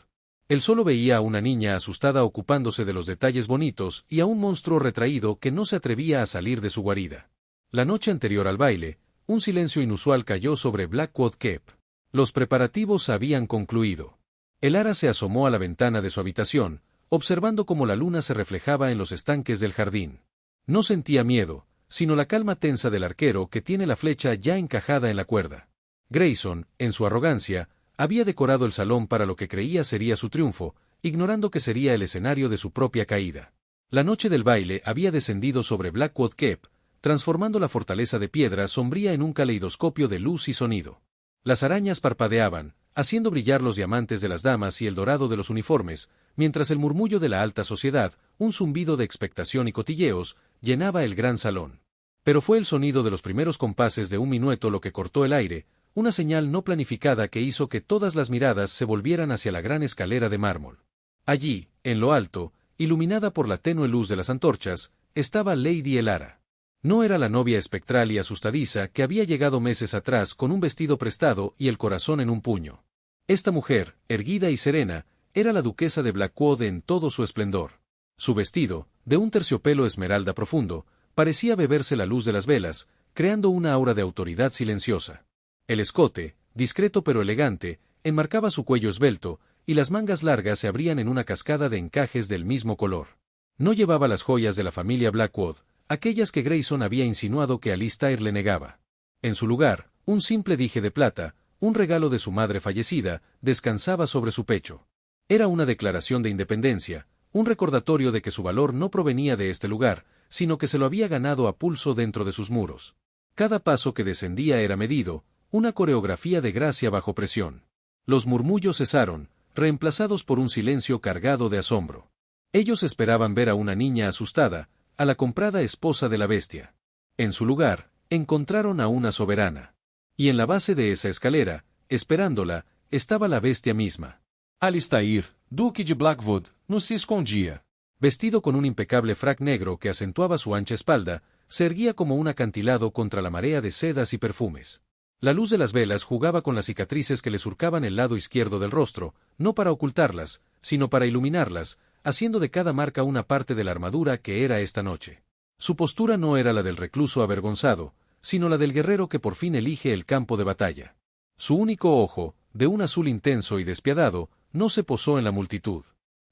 Él solo veía a una niña asustada ocupándose de los detalles bonitos y a un monstruo retraído que no se atrevía a salir de su guarida. La noche anterior al baile, un silencio inusual cayó sobre Blackwood Keep. Los preparativos habían concluido. El ara se asomó a la ventana de su habitación, observando cómo la luna se reflejaba en los estanques del jardín. No sentía miedo, sino la calma tensa del arquero que tiene la flecha ya encajada en la cuerda. Grayson, en su arrogancia, había decorado el salón para lo que creía sería su triunfo, ignorando que sería el escenario de su propia caída. La noche del baile había descendido sobre Blackwood Keep, transformando la fortaleza de piedra sombría en un caleidoscopio de luz y sonido. Las arañas parpadeaban, haciendo brillar los diamantes de las damas y el dorado de los uniformes, mientras el murmullo de la alta sociedad, un zumbido de expectación y cotilleos, llenaba el gran salón. Pero fue el sonido de los primeros compases de un minueto lo que cortó el aire, una señal no planificada que hizo que todas las miradas se volvieran hacia la gran escalera de mármol. Allí, en lo alto, iluminada por la tenue luz de las antorchas, estaba Lady Elara. No era la novia espectral y asustadiza que había llegado meses atrás con un vestido prestado y el corazón en un puño. Esta mujer, erguida y serena, era la duquesa de Blackwood en todo su esplendor. Su vestido, de un terciopelo esmeralda profundo, parecía beberse la luz de las velas, creando una aura de autoridad silenciosa. El escote, discreto pero elegante, enmarcaba su cuello esbelto, y las mangas largas se abrían en una cascada de encajes del mismo color. No llevaba las joyas de la familia Blackwood, aquellas que Grayson había insinuado que Alistair le negaba. En su lugar, un simple dije de plata, un regalo de su madre fallecida, descansaba sobre su pecho. Era una declaración de independencia, un recordatorio de que su valor no provenía de este lugar, sino que se lo había ganado a pulso dentro de sus muros. Cada paso que descendía era medido, una coreografía de gracia bajo presión. Los murmullos cesaron, reemplazados por un silencio cargado de asombro. Ellos esperaban ver a una niña asustada, a la comprada esposa de la bestia. En su lugar, encontraron a una soberana. Y en la base de esa escalera, esperándola, estaba la bestia misma. Alistair, duque de Blackwood, no se escondía. Vestido con un impecable frac negro que acentuaba su ancha espalda, se erguía como un acantilado contra la marea de sedas y perfumes. La luz de las velas jugaba con las cicatrices que le surcaban el lado izquierdo del rostro, no para ocultarlas, sino para iluminarlas, haciendo de cada marca una parte de la armadura que era esta noche. Su postura no era la del recluso avergonzado, sino la del guerrero que por fin elige el campo de batalla. Su único ojo, de un azul intenso y despiadado, no se posó en la multitud.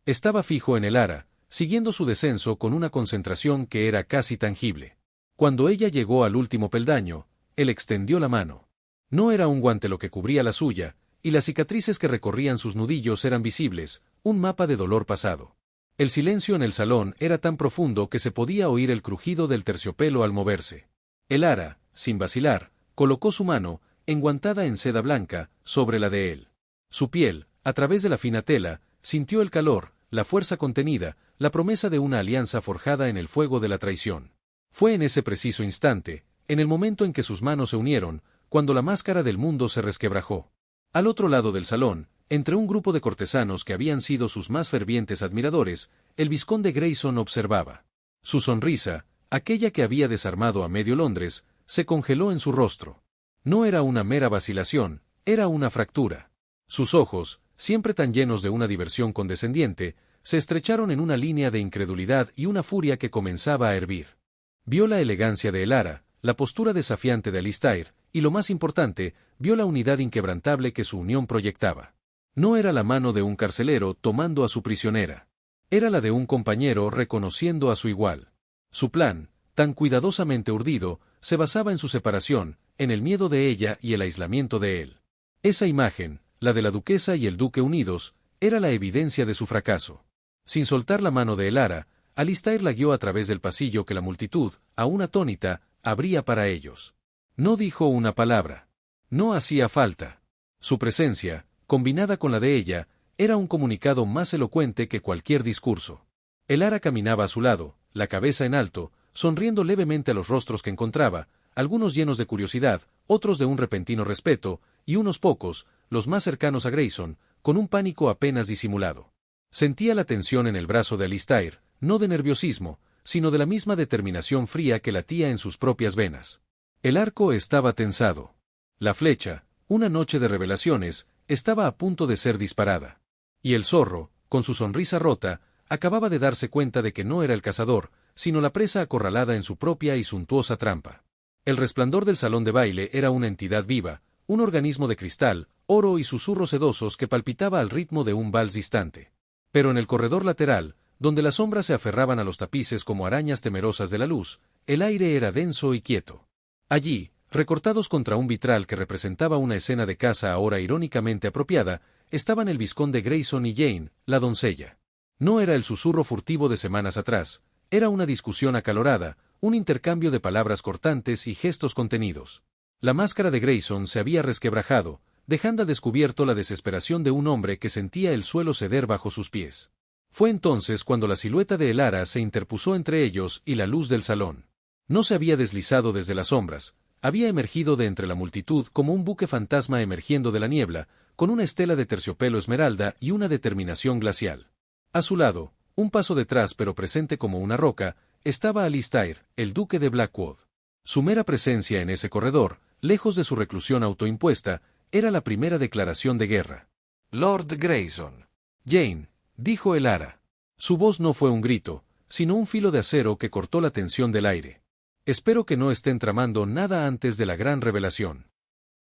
Estaba fijo en Elara, siguiendo su descenso con una concentración que era casi tangible. Cuando ella llegó al último peldaño, él extendió la mano. No era un guante lo que cubría la suya, y las cicatrices que recorrían sus nudillos eran visibles, un mapa de dolor pasado. El silencio en el salón era tan profundo que se podía oír el crujido del terciopelo al moverse. Elara, sin vacilar, colocó su mano, enguantada en seda blanca, sobre la de él. Su piel, a través de la fina tela, sintió el calor, la fuerza contenida, la promesa de una alianza forjada en el fuego de la traición. Fue en ese preciso instante, en el momento en que sus manos se unieron, cuando la máscara del mundo se resquebrajó. Al otro lado del salón, entre un grupo de cortesanos que habían sido sus más fervientes admiradores, el vizconde Grayson observaba. Su sonrisa, aquella que había desarmado a medio Londres, se congeló en su rostro. No era una mera vacilación, era una fractura. Sus ojos, siempre tan llenos de una diversión condescendiente, se estrecharon en una línea de incredulidad y una furia que comenzaba a hervir. Vio la elegancia de Elara, la postura desafiante de Alistair, y lo más importante, vio la unidad inquebrantable que su unión proyectaba. No era la mano de un carcelero tomando a su prisionera. Era la de un compañero reconociendo a su igual. Su plan, tan cuidadosamente urdido, se basaba en su separación, en el miedo de ella y el aislamiento de él. Esa imagen, la de la duquesa y el duque unidos, era la evidencia de su fracaso. Sin soltar la mano de Elara, Alistair la guió a través del pasillo que la multitud, aún atónita, abría para ellos. No dijo una palabra. No hacía falta. Su presencia, combinada con la de ella, era un comunicado más elocuente que cualquier discurso. Elara caminaba a su lado, la cabeza en alto, sonriendo levemente a los rostros que encontraba, algunos llenos de curiosidad, otros de un repentino respeto, y unos pocos, los más cercanos a Grayson, con un pánico apenas disimulado. Sentía la tensión en el brazo de Alistair, no de nerviosismo, sino de la misma determinación fría que latía en sus propias venas. El arco estaba tensado. La flecha, una noche de revelaciones, estaba a punto de ser disparada. Y el zorro, con su sonrisa rota, acababa de darse cuenta de que no era el cazador, sino la presa acorralada en su propia y suntuosa trampa. El resplandor del salón de baile era una entidad viva, un organismo de cristal, oro y susurros sedosos que palpitaba al ritmo de un vals distante. Pero en el corredor lateral, donde las sombras se aferraban a los tapices como arañas temerosas de la luz, el aire era denso y quieto. Allí, recortados contra un vitral que representaba una escena de caza ahora irónicamente apropiada, estaban el vizconde Grayson y Jane, la doncella. No era el susurro furtivo de semanas atrás, era una discusión acalorada, un intercambio de palabras cortantes y gestos contenidos. La máscara de Grayson se había resquebrajado, dejando al descubierto la desesperación de un hombre que sentía el suelo ceder bajo sus pies. Fue entonces cuando la silueta de Elara se interpuso entre ellos y la luz del salón. No se había deslizado desde las sombras, había emergido de entre la multitud como un buque fantasma emergiendo de la niebla, con una estela de terciopelo esmeralda y una determinación glacial. A su lado, un paso detrás pero presente como una roca, estaba Alistair, el duque de Blackwood. Su mera presencia en ese corredor, lejos de su reclusión autoimpuesta, era la primera declaración de guerra. Lord Grayson. Jane, dijo Elara. Su voz no fue un grito, sino un filo de acero que cortó la tensión del aire. Espero que no estén tramando nada antes de la gran revelación.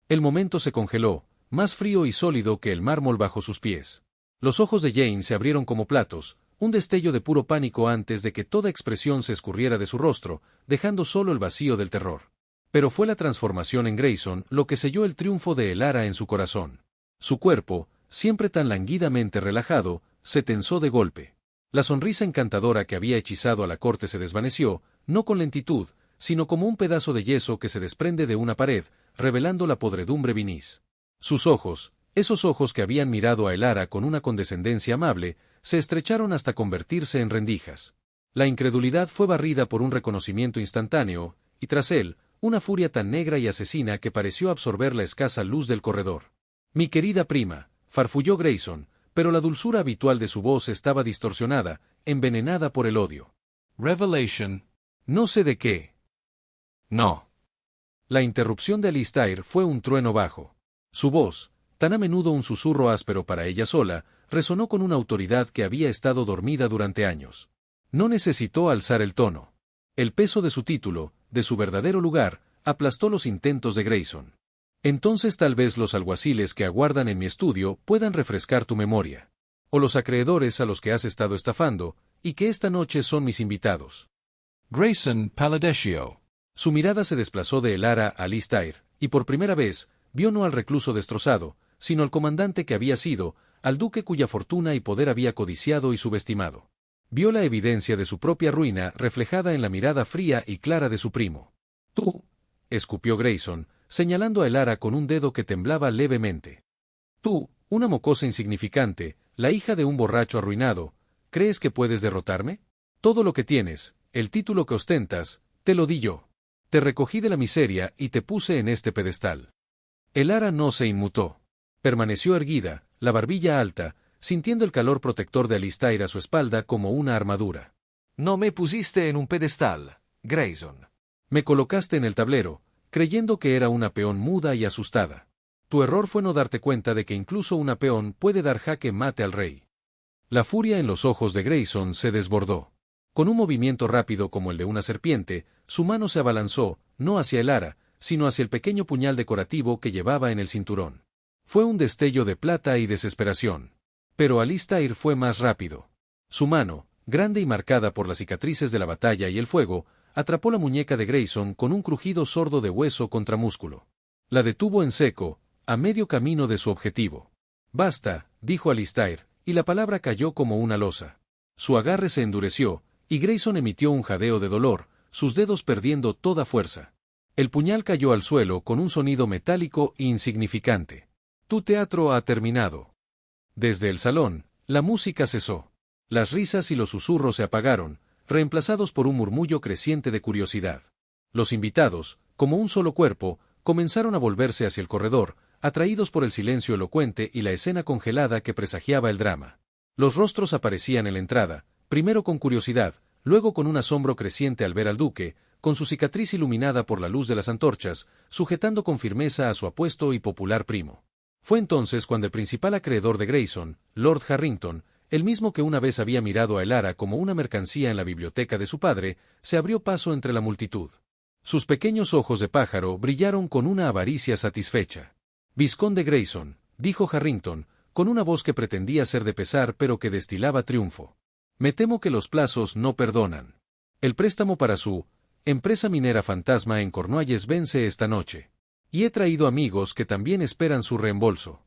El momento se congeló, más frío y sólido que el mármol bajo sus pies. Los ojos de Jane se abrieron como platos, un destello de puro pánico antes de que toda expresión se escurriera de su rostro, dejando solo el vacío del terror. Pero fue la transformación en Grayson lo que selló el triunfo de Elara en su corazón. Su cuerpo, siempre tan languidamente relajado, se tensó de golpe. La sonrisa encantadora que había hechizado a la corte se desvaneció, no con lentitud, sino como un pedazo de yeso que se desprende de una pared, revelando la podredumbre vinis. Sus ojos, esos ojos que habían mirado a Elara con una condescendencia amable, se estrecharon hasta convertirse en rendijas. La incredulidad fue barrida por un reconocimiento instantáneo, y tras él, una furia tan negra y asesina que pareció absorber la escasa luz del corredor. «Mi querida prima», farfulló Grayson, pero la dulzura habitual de su voz estaba distorsionada, envenenada por el odio. Revelation. No sé de qué. No. La interrupción de Alistair fue un trueno bajo. Su voz, tan a menudo un susurro áspero para ella sola, resonó con una autoridad que había estado dormida durante años. No necesitó alzar el tono. El peso de su título, de su verdadero lugar, aplastó los intentos de Grayson. Entonces tal vez los alguaciles que aguardan en mi estudio puedan refrescar tu memoria. O los acreedores a los que has estado estafando, y que esta noche son mis invitados. Grayson Paladeccio. Su mirada se desplazó de Elara a Alistair, y por primera vez, vio no al recluso destrozado, sino al comandante que había sido, al duque cuya fortuna y poder había codiciado y subestimado. Vio la evidencia de su propia ruina reflejada en la mirada fría y clara de su primo. «Tú», escupió Grayson, señalando a Elara con un dedo que temblaba levemente. «Tú, una mocosa insignificante, la hija de un borracho arruinado, ¿crees que puedes derrotarme? Todo lo que tienes, el título que ostentas, te lo di yo. Te recogí de la miseria y te puse en este pedestal». Elara no se inmutó. Permaneció erguida, la barbilla alta, sintiendo el calor protector de Alistair a su espalda como una armadura. No me pusiste en un pedestal, Grayson. Me colocaste en el tablero, creyendo que era una peón muda y asustada. Tu error fue no darte cuenta de que incluso una peón puede dar jaque mate al rey. La furia en los ojos de Grayson se desbordó. Con un movimiento rápido como el de una serpiente, su mano se abalanzó, no hacia Elara, sino hacia el pequeño puñal decorativo que llevaba en el cinturón. Fue un destello de plata y desesperación. Pero Alistair fue más rápido. Su mano, grande y marcada por las cicatrices de la batalla y el fuego, atrapó la muñeca de Grayson con un crujido sordo de hueso contra músculo. La detuvo en seco, a medio camino de su objetivo. «Basta», dijo Alistair, y la palabra cayó como una losa. Su agarre se endureció, y Grayson emitió un jadeo de dolor, sus dedos perdiendo toda fuerza. El puñal cayó al suelo con un sonido metálico e insignificante. «Tu teatro ha terminado». Desde el salón, la música cesó. Las risas y los susurros se apagaron, reemplazados por un murmullo creciente de curiosidad. Los invitados, como un solo cuerpo, comenzaron a volverse hacia el corredor, atraídos por el silencio elocuente y la escena congelada que presagiaba el drama. Los rostros aparecían en la entrada, primero con curiosidad, luego con un asombro creciente al ver al duque, con su cicatriz iluminada por la luz de las antorchas, sujetando con firmeza a su apuesto y popular primo. Fue entonces cuando el principal acreedor de Grayson, Lord Harrington, el mismo que una vez había mirado a Elara como una mercancía en la biblioteca de su padre, se abrió paso entre la multitud. Sus pequeños ojos de pájaro brillaron con una avaricia satisfecha. «Vizconde Grayson», dijo Harrington, con una voz que pretendía ser de pesar pero que destilaba triunfo. «Me temo que los plazos no perdonan. El préstamo para su empresa minera fantasma en Cornualles vence esta noche. Y he traído amigos que también esperan su reembolso».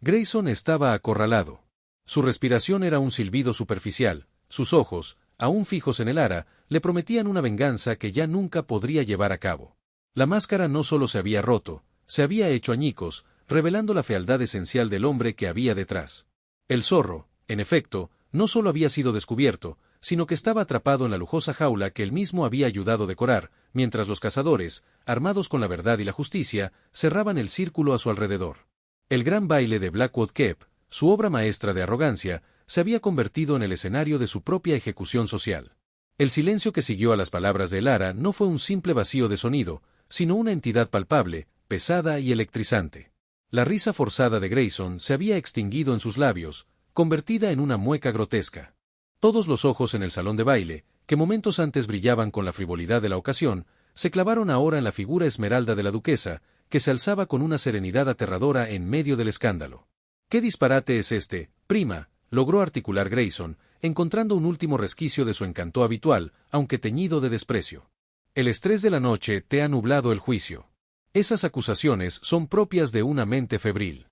Grayson estaba acorralado. Su respiración era un silbido superficial, sus ojos, aún fijos en Elara, le prometían una venganza que ya nunca podría llevar a cabo. La máscara no solo se había roto, se había hecho añicos, revelando la fealdad esencial del hombre que había detrás. El zorro, en efecto, no solo había sido descubierto, sino que estaba atrapado en la lujosa jaula que él mismo había ayudado a decorar, mientras los cazadores, armados con la verdad y la justicia, cerraban el círculo a su alrededor. El gran baile de Blackwood Keep, su obra maestra de arrogancia, se había convertido en el escenario de su propia ejecución social. El silencio que siguió a las palabras de Elara no fue un simple vacío de sonido, sino una entidad palpable, pesada y electrizante. La risa forzada de Grayson se había extinguido en sus labios, convertida en una mueca grotesca. Todos los ojos en el salón de baile, que momentos antes brillaban con la frivolidad de la ocasión, se clavaron ahora en la figura esmeralda de la duquesa, que se alzaba con una serenidad aterradora en medio del escándalo. «¿Qué disparate es este, prima?», logró articular Grayson, encontrando un último resquicio de su encanto habitual, aunque teñido de desprecio. «El estrés de la noche te ha nublado el juicio. Esas acusaciones son propias de una mente febril».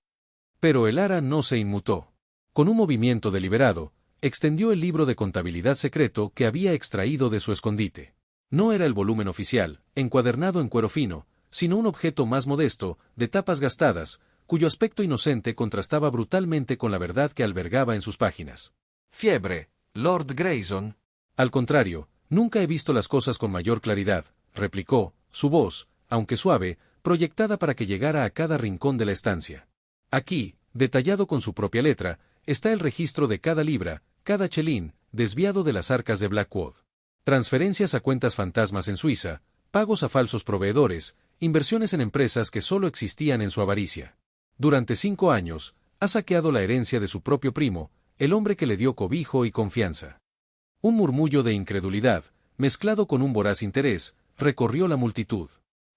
Pero Elara no se inmutó. Con un movimiento deliberado, extendió el libro de contabilidad secreto que había extraído de su escondite. No era el volumen oficial, encuadernado en cuero fino, sino un objeto más modesto, de tapas gastadas, cuyo aspecto inocente contrastaba brutalmente con la verdad que albergaba en sus páginas. Fiebre, Lord Grayson. Al contrario, nunca he visto las cosas con mayor claridad, replicó, su voz, aunque suave, proyectada para que llegara a cada rincón de la estancia. Aquí, detallado con su propia letra, está el registro de cada libra, cada chelín, desviado de las arcas de Blackwood. Transferencias a cuentas fantasmas en Suiza, pagos a falsos proveedores, inversiones en empresas que solo existían en su avaricia. Durante 5 años, ha saqueado la herencia de su propio primo, el hombre que le dio cobijo y confianza. Un murmullo de incredulidad, mezclado con un voraz interés, recorrió la multitud.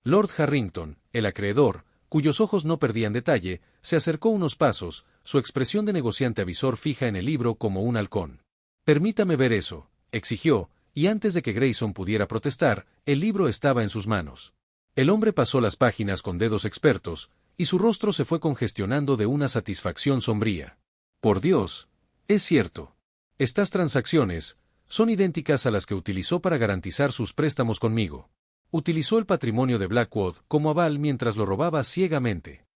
Lord Harrington, el acreedor, cuyos ojos no perdían detalle, se acercó unos pasos, su expresión de negociante avisor fija en el libro como un halcón. «Permítame ver eso», exigió, y antes de que Grayson pudiera protestar, el libro estaba en sus manos. El hombre pasó las páginas con dedos expertos, y su rostro se fue congestionando de una satisfacción sombría. «Por Dios, es cierto. Estas transacciones son idénticas a las que utilizó para garantizar sus préstamos conmigo. Utilizó el patrimonio de Blackwood como aval mientras lo robaba ciegamente».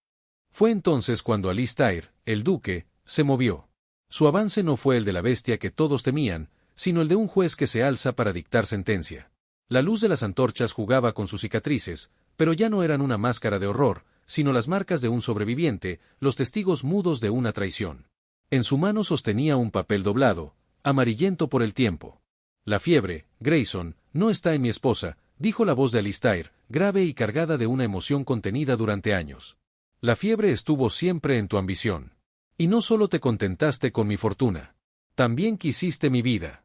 Fue entonces cuando Alistair, el duque, se movió. Su avance no fue el de la bestia que todos temían, sino el de un juez que se alza para dictar sentencia. La luz de las antorchas jugaba con sus cicatrices, pero ya no eran una máscara de horror, sino las marcas de un sobreviviente, los testigos mudos de una traición. En su mano sostenía un papel doblado, amarillento por el tiempo. «La fiebre, Grayson, no está en mi esposa», dijo la voz de Alistair, grave y cargada de una emoción contenida durante años. «La fiebre estuvo siempre en tu ambición. Y no solo te contentaste con mi fortuna. También quisiste mi vida».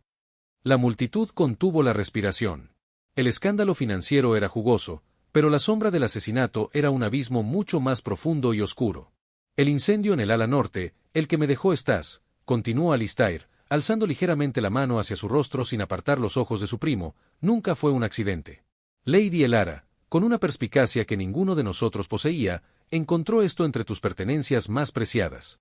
La multitud contuvo la respiración. El escándalo financiero era jugoso, pero la sombra del asesinato era un abismo mucho más profundo y oscuro. «El incendio en el ala norte, el que me dejó estás», continuó Alistair, alzando ligeramente la mano hacia su rostro sin apartar los ojos de su primo, «nunca fue un accidente. Lady Elara, con una perspicacia que ninguno de nosotros poseía, encontró esto entre tus pertenencias más preciadas».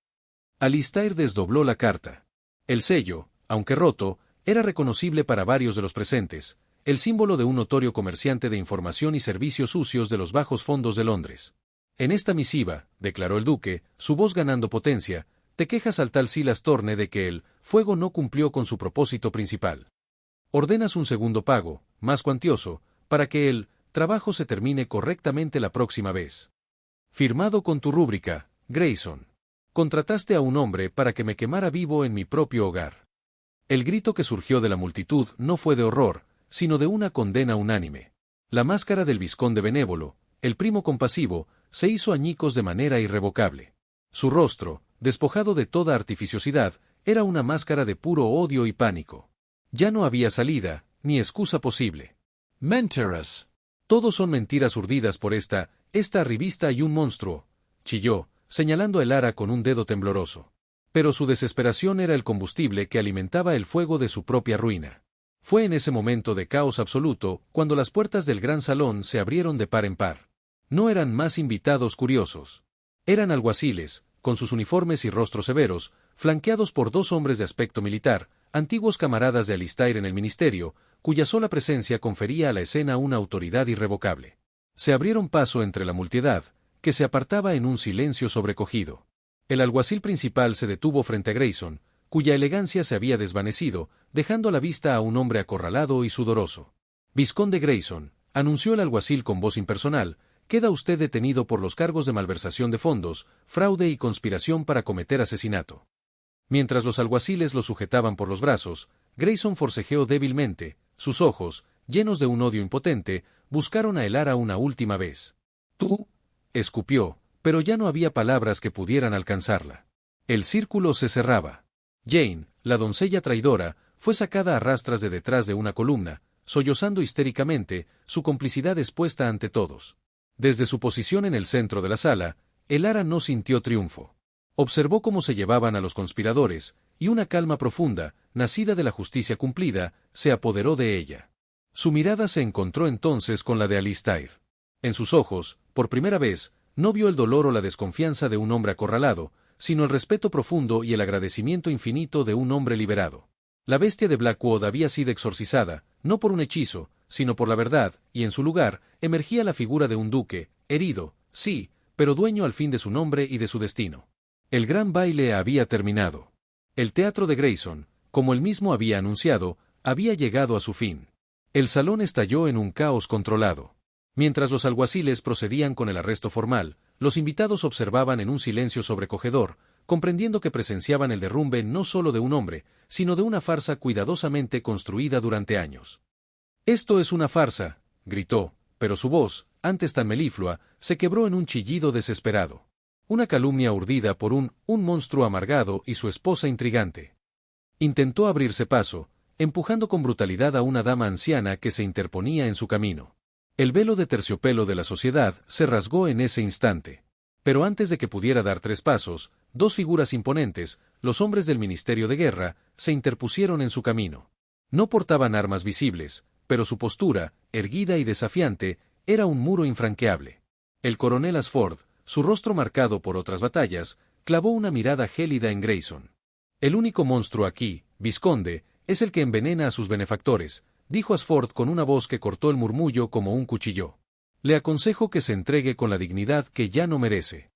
Alistair desdobló la carta. El sello, aunque roto, era reconocible para varios de los presentes, el símbolo de un notorio comerciante de información y servicios sucios de los bajos fondos de Londres. «En esta misiva», declaró el duque, su voz ganando potencia, «te quejas al tal Silas Thorne de que el fuego no cumplió con su propósito principal. Ordenas un segundo pago, más cuantioso, para que el trabajo se termine correctamente la próxima vez. Firmado con tu rúbrica, Grayson. Contrataste a un hombre para que me quemara vivo en mi propio hogar». El grito que surgió de la multitud no fue de horror, sino de una condena unánime. La máscara del vizconde benévolo, el primo compasivo, se hizo añicos de manera irrevocable. Su rostro, despojado de toda artificiosidad, era una máscara de puro odio y pánico. Ya no había salida, ni excusa posible. «Mentiras. Todos son mentiras urdidas por esta revista y un monstruo», chilló, señalando el ara con un dedo tembloroso. Pero su desesperación era el combustible que alimentaba el fuego de su propia ruina. Fue en ese momento de caos absoluto cuando las puertas del gran salón se abrieron de par en par. No eran más invitados curiosos. Eran alguaciles, con sus uniformes y rostros severos, flanqueados por 2 hombres de aspecto militar, antiguos camaradas de Alistair en el ministerio, cuya sola presencia confería a la escena una autoridad irrevocable. Se abrieron paso entre la multitud, que se apartaba en un silencio sobrecogido. El alguacil principal se detuvo frente a Grayson, cuya elegancia se había desvanecido, dejando a la vista a un hombre acorralado y sudoroso. «Vizconde Grayson», anunció el alguacil con voz impersonal, «queda usted detenido por los cargos de malversación de fondos, fraude y conspiración para cometer asesinato». Mientras los alguaciles lo sujetaban por los brazos, Grayson forcejeó débilmente, sus ojos, llenos de un odio impotente, buscaron a Elara una última vez. «¿Tú?», escupió, pero ya no había palabras que pudieran alcanzarla. El círculo se cerraba. Jane, la doncella traidora, fue sacada a rastras de detrás de una columna, sollozando histéricamente, su complicidad expuesta ante todos. Desde su posición en el centro de la sala, Elara no sintió triunfo. Observó cómo se llevaban a los conspiradores, y una calma profunda, nacida de la justicia cumplida, se apoderó de ella. Su mirada se encontró entonces con la de Alistair. En sus ojos, por primera vez, no vio el dolor o la desconfianza de un hombre acorralado, sino el respeto profundo y el agradecimiento infinito de un hombre liberado. La bestia de Blackwood había sido exorcizada, no por un hechizo, sino por la verdad, y en su lugar, emergía la figura de un duque, herido, sí, pero dueño al fin de su nombre y de su destino. El gran baile había terminado. El teatro de Grayson, como él mismo había anunciado, había llegado a su fin. El salón estalló en un caos controlado. Mientras los alguaciles procedían con el arresto formal, los invitados observaban en un silencio sobrecogedor, comprendiendo que presenciaban el derrumbe no solo de un hombre, sino de una farsa cuidadosamente construida durante años. «Esto es una farsa», gritó, pero su voz, antes tan meliflua, se quebró en un chillido desesperado. Una calumnia urdida por un monstruo amargado y su esposa intrigante. Intentó abrirse paso, empujando con brutalidad a una dama anciana que se interponía en su camino. El velo de terciopelo de la sociedad se rasgó en ese instante. Pero antes de que pudiera dar 3 pasos, 2 figuras imponentes, los hombres del Ministerio de Guerra, se interpusieron en su camino. No portaban armas visibles, pero su postura, erguida y desafiante, era un muro infranqueable. El coronel Ashford, su rostro marcado por otras batallas, clavó una mirada gélida en Grayson. «El único monstruo aquí, vizconde, es el que envenena a sus benefactores», dijo Ashford con una voz que cortó el murmullo como un cuchillo. «Le aconsejo que se entregue con la dignidad que ya no merece».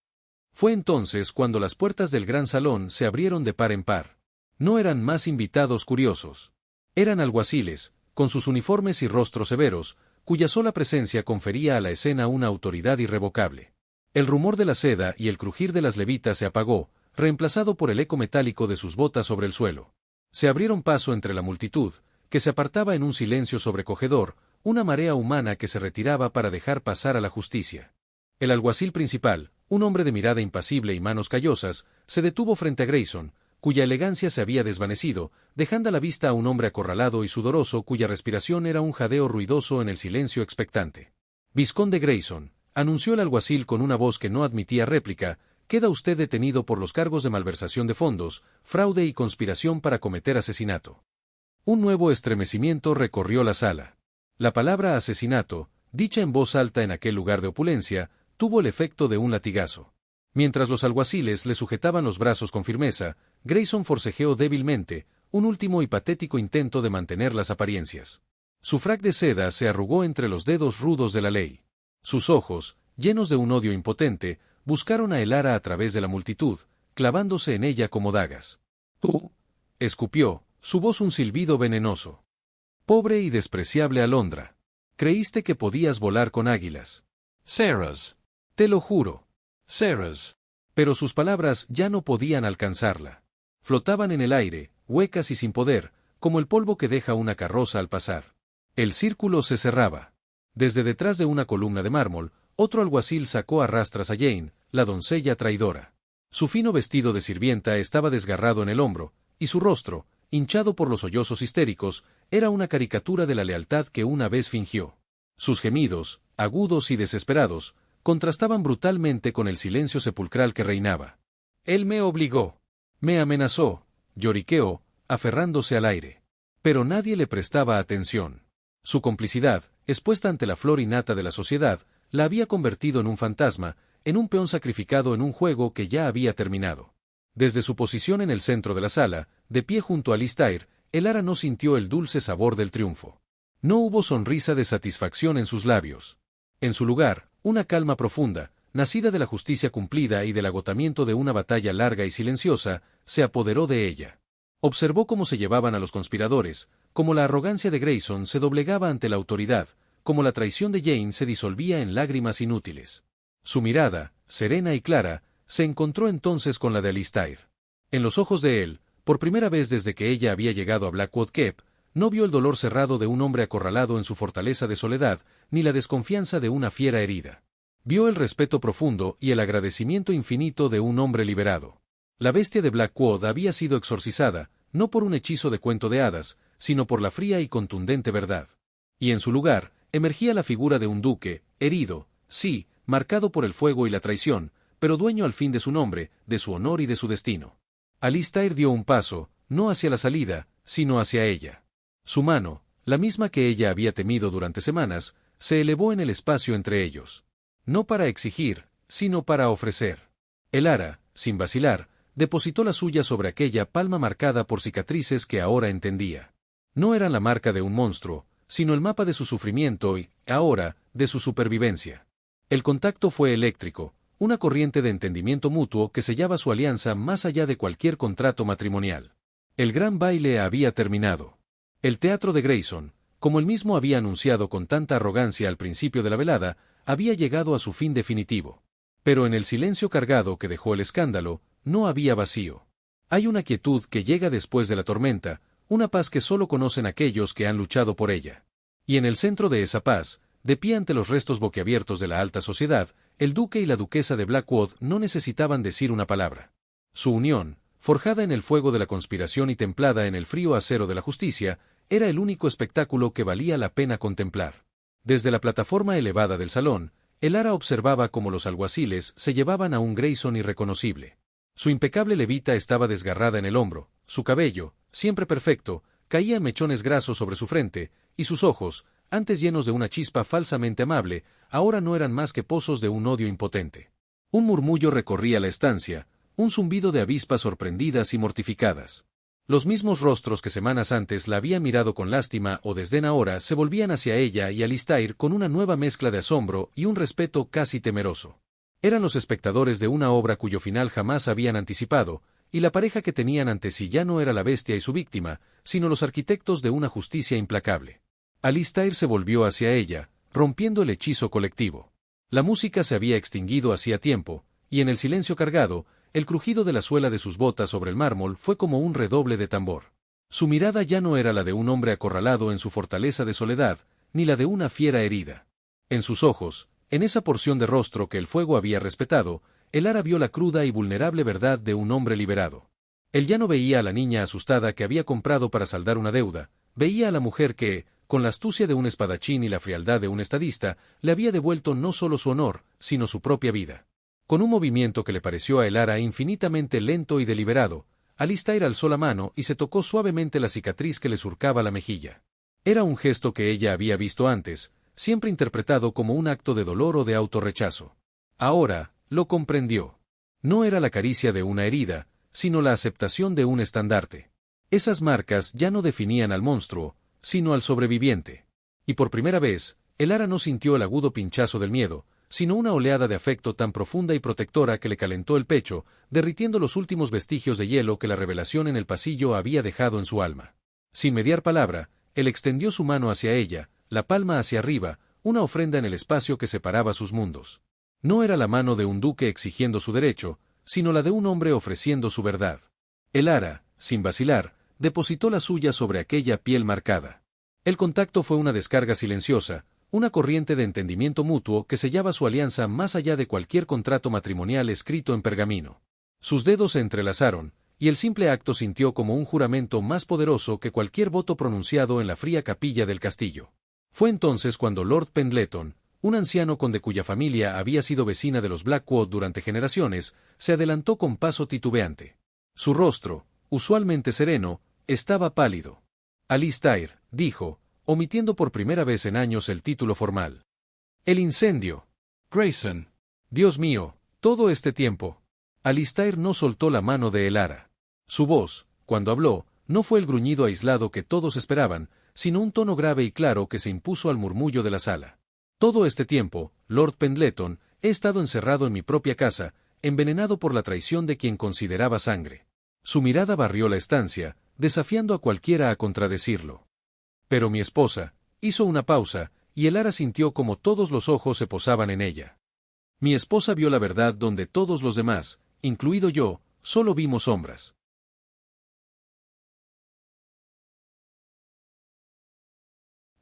Fue entonces cuando las puertas del gran salón se abrieron de par en par. No eran más invitados curiosos. Eran alguaciles, con sus uniformes y rostros severos, cuya sola presencia confería a la escena una autoridad irrevocable. El rumor de la seda y el crujir de las levitas se apagó, reemplazado por el eco metálico de sus botas sobre el suelo. Se abrieron paso entre la multitud, que se apartaba en un silencio sobrecogedor, una marea humana que se retiraba para dejar pasar a la justicia. El alguacil principal, un hombre de mirada impasible y manos callosas, se detuvo frente a Grayson, cuya elegancia se había desvanecido, dejando a la vista a un hombre acorralado y sudoroso cuya respiración era un jadeo ruidoso en el silencio expectante. «Vizconde Grayson», anunció el alguacil con una voz que no admitía réplica, «queda usted detenido por los cargos de malversación de fondos, fraude y conspiración para cometer asesinato». Un nuevo estremecimiento recorrió la sala. La palabra asesinato, dicha en voz alta en aquel lugar de opulencia, tuvo el efecto de un latigazo. Mientras los alguaciles le sujetaban los brazos con firmeza, Grayson forcejeó débilmente, un último y patético intento de mantener las apariencias. Su frac de seda se arrugó entre los dedos rudos de la ley. Sus ojos, llenos de un odio impotente, buscaron a Elara a través de la multitud, clavándose en ella como dagas. «¡Tú!», escupió, su voz un silbido venenoso. «Pobre y despreciable alondra. Creíste que podías volar con águilas. Sarahs. Te lo juro». Sarahs. Pero sus palabras ya no podían alcanzarla. Flotaban en el aire, huecas y sin poder, como el polvo que deja una carroza al pasar. El círculo se cerraba. Desde detrás de una columna de mármol, otro alguacil sacó a rastras a Jane, la doncella traidora. Su fino vestido de sirvienta estaba desgarrado en el hombro, y su rostro, hinchado por los sollozos histéricos, era una caricatura de la lealtad que una vez fingió. Sus gemidos, agudos y desesperados, contrastaban brutalmente con el silencio sepulcral que reinaba. «Él me obligó. Me amenazó», lloriqueó, aferrándose al aire. Pero nadie le prestaba atención. Su complicidad, expuesta ante la flor innata de la sociedad, la había convertido en un fantasma, en un peón sacrificado en un juego que ya había terminado. Desde su posición en el centro de la sala, de pie junto a Alistair, Elara no sintió el dulce sabor del triunfo. No hubo sonrisa de satisfacción en sus labios. En su lugar, una calma profunda, nacida de la justicia cumplida y del agotamiento de una batalla larga y silenciosa, se apoderó de ella. Observó cómo se llevaban a los conspiradores, cómo la arrogancia de Grayson se doblegaba ante la autoridad, cómo la traición de Jane se disolvía en lágrimas inútiles. Su mirada, serena y clara, se encontró entonces con la de Alistair. En los ojos de él, por primera vez desde que ella había llegado a Blackwood Keep, no vio el dolor cerrado de un hombre acorralado en su fortaleza de soledad, ni la desconfianza de una fiera herida. Vio el respeto profundo y el agradecimiento infinito de un hombre liberado. La bestia de Blackwood había sido exorcizada, no por un hechizo de cuento de hadas, sino por la fría y contundente verdad. Y en su lugar, emergía la figura de un duque, herido, sí, marcado por el fuego y la traición, pero dueño al fin de su nombre, de su honor y de su destino. Alistair dio un paso, no hacia la salida, sino hacia ella. Su mano, la misma que ella había temido durante semanas, se elevó en el espacio entre ellos. No para exigir, sino para ofrecer. Elara, sin vacilar, depositó la suya sobre aquella palma marcada por cicatrices que ahora entendía. No eran la marca de un monstruo, sino el mapa de su sufrimiento y, ahora, de su supervivencia. El contacto fue eléctrico, una corriente de entendimiento mutuo que sellaba su alianza más allá de cualquier contrato matrimonial. El gran baile había terminado. El teatro de Grayson, como él mismo había anunciado con tanta arrogancia al principio de la velada, había llegado a su fin definitivo. Pero en el silencio cargado que dejó el escándalo, no había vacío. Hay una quietud que llega después de la tormenta, una paz que solo conocen aquellos que han luchado por ella. Y en el centro de esa paz, de pie ante los restos boquiabiertos de la alta sociedad, el duque y la duquesa de Blackwood no necesitaban decir una palabra. Su unión, forjada en el fuego de la conspiración y templada en el frío acero de la justicia, era el único espectáculo que valía la pena contemplar. Desde la plataforma elevada del salón, el ara observaba cómo los alguaciles se llevaban a un Grayson irreconocible. Su impecable levita estaba desgarrada en el hombro, su cabello, siempre perfecto, caía en mechones grasos sobre su frente, y sus ojos, antes llenos de una chispa falsamente amable, ahora no eran más que pozos de un odio impotente. Un murmullo recorría la estancia, un zumbido de avispas sorprendidas y mortificadas. Los mismos rostros que semanas antes la habían mirado con lástima o desdén ahora se volvían hacia ella y Alistair con una nueva mezcla de asombro y un respeto casi temeroso. Eran los espectadores de una obra cuyo final jamás habían anticipado, y la pareja que tenían ante sí ya no era la bestia y su víctima, sino los arquitectos de una justicia implacable. Alistair se volvió hacia ella, rompiendo el hechizo colectivo. La música se había extinguido hacía tiempo, y en el silencio cargado, el crujido de la suela de sus botas sobre el mármol fue como un redoble de tambor. Su mirada ya no era la de un hombre acorralado en su fortaleza de soledad, ni la de una fiera herida. En sus ojos, en esa porción de rostro que el fuego había respetado, el ara vio la cruda y vulnerable verdad de un hombre liberado. Él ya no veía a la niña asustada que había comprado para saldar una deuda, veía a la mujer que, con la astucia de un espadachín y la frialdad de un estadista, le había devuelto no solo su honor, sino su propia vida. Con un movimiento que le pareció a el ara infinitamente lento y deliberado, Alistair alzó la mano y se tocó suavemente la cicatriz que le surcaba la mejilla. Era un gesto que ella había visto antes, siempre interpretado como un acto de dolor o de autorrechazo. Ahora, lo comprendió. No era la caricia de una herida, sino la aceptación de un estandarte. Esas marcas ya no definían al monstruo, sino al sobreviviente. Y por primera vez, el ara no sintió el agudo pinchazo del miedo, sino una oleada de afecto tan profunda y protectora que le calentó el pecho, derritiendo los últimos vestigios de hielo que la revelación en el pasillo había dejado en su alma. Sin mediar palabra, él extendió su mano hacia ella, la palma hacia arriba, una ofrenda en el espacio que separaba sus mundos. No era la mano de un duque exigiendo su derecho, sino la de un hombre ofreciendo su verdad. El ara, sin vacilar, depositó la suya sobre aquella piel marcada. El contacto fue una descarga silenciosa, una corriente de entendimiento mutuo que sellaba su alianza más allá de cualquier contrato matrimonial escrito en pergamino. Sus dedos se entrelazaron, y el simple acto sintió como un juramento más poderoso que cualquier voto pronunciado en la fría capilla del castillo. Fue entonces cuando Lord Pendleton, un anciano conde cuya familia había sido vecina de los Blackwood durante generaciones, se adelantó con paso titubeante. Su rostro, usualmente sereno, estaba pálido. Alistair, dijo, omitiendo por primera vez en años el título formal. El incendio. Grayson. Dios mío, todo este tiempo. Alistair no soltó la mano de el ara. Su voz, cuando habló, no fue el gruñido aislado que todos esperaban, sino un tono grave y claro que se impuso al murmullo de la sala. Todo este tiempo, Lord Pendleton, he estado encerrado en mi propia casa, envenenado por la traición de quien consideraba sangre. Su mirada barrió la estancia, desafiando a cualquiera a contradecirlo. Pero mi esposa, hizo una pausa, y el ara sintió como todos los ojos se posaban en ella. Mi esposa vio la verdad donde todos los demás, incluido yo, solo vimos sombras.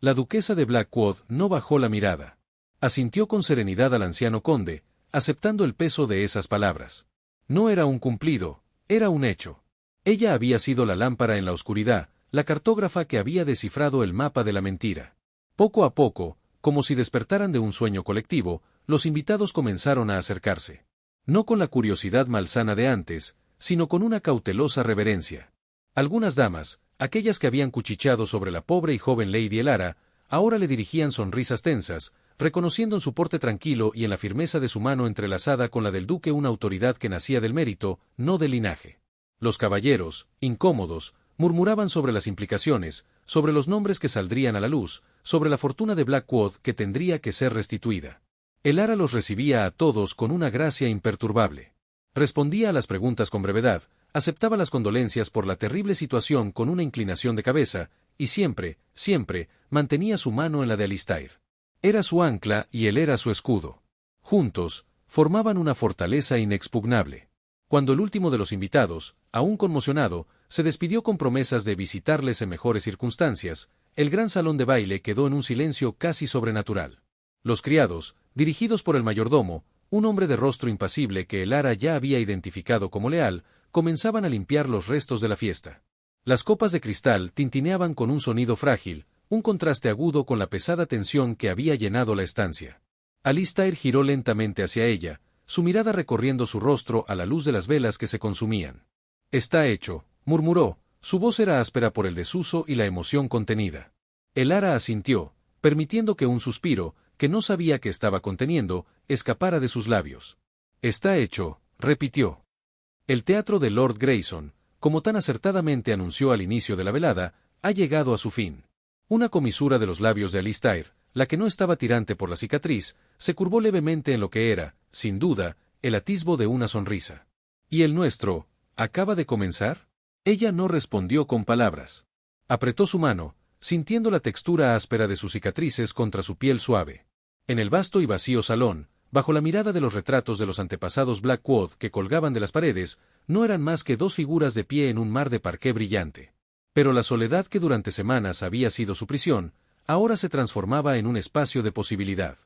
La duquesa de Blackwood no bajó la mirada. Asintió con serenidad al anciano conde, aceptando el peso de esas palabras. No era un cumplido, era un hecho. Ella había sido la lámpara en la oscuridad, la cartógrafa que había descifrado el mapa de la mentira. Poco a poco, como si despertaran de un sueño colectivo, los invitados comenzaron a acercarse. No con la curiosidad malsana de antes, sino con una cautelosa reverencia. Algunas damas, aquellas que habían cuchicheado sobre la pobre y joven Lady Elara, ahora le dirigían sonrisas tensas, reconociendo en su porte tranquilo y en la firmeza de su mano entrelazada con la del duque una autoridad que nacía del mérito, no del linaje. Los caballeros, incómodos, murmuraban sobre las implicaciones, sobre los nombres que saldrían a la luz, sobre la fortuna de Blackwood que tendría que ser restituida. Elara los recibía a todos con una gracia imperturbable. Respondía a las preguntas con brevedad, aceptaba las condolencias por la terrible situación con una inclinación de cabeza, y siempre, siempre, mantenía su mano en la de Alistair. Era su ancla y él era su escudo. Juntos, formaban una fortaleza inexpugnable. Cuando el último de los invitados, aún conmocionado, se despidió con promesas de visitarles en mejores circunstancias, el gran salón de baile quedó en un silencio casi sobrenatural. Los criados, dirigidos por el mayordomo, un hombre de rostro impasible que Elara ya había identificado como leal, comenzaban a limpiar los restos de la fiesta. Las copas de cristal tintineaban con un sonido frágil, un contraste agudo con la pesada tensión que había llenado la estancia. Alistair giró lentamente hacia ella, su mirada recorriendo su rostro a la luz de las velas que se consumían. «Está hecho», murmuró, su voz era áspera por el desuso y la emoción contenida. Elara asintió, permitiendo que un suspiro, que no sabía que estaba conteniendo, escapara de sus labios. «Está hecho», repitió. El teatro de Lord Grayson, como tan acertadamente anunció al inicio de la velada, ha llegado a su fin. Una comisura de los labios de Alistair, la que no estaba tirante por la cicatriz, se curvó levemente en lo que era, sin duda, el atisbo de una sonrisa. «¿Y el nuestro, acaba de comenzar?» Ella no respondió con palabras. Apretó su mano, sintiendo la textura áspera de sus cicatrices contra su piel suave. En el vasto y vacío salón, bajo la mirada de los retratos de los antepasados Blackwood que colgaban de las paredes, no eran más que dos figuras de pie en un mar de parqué brillante. Pero la soledad que durante semanas había sido su prisión, ahora se transformaba en un espacio de posibilidad.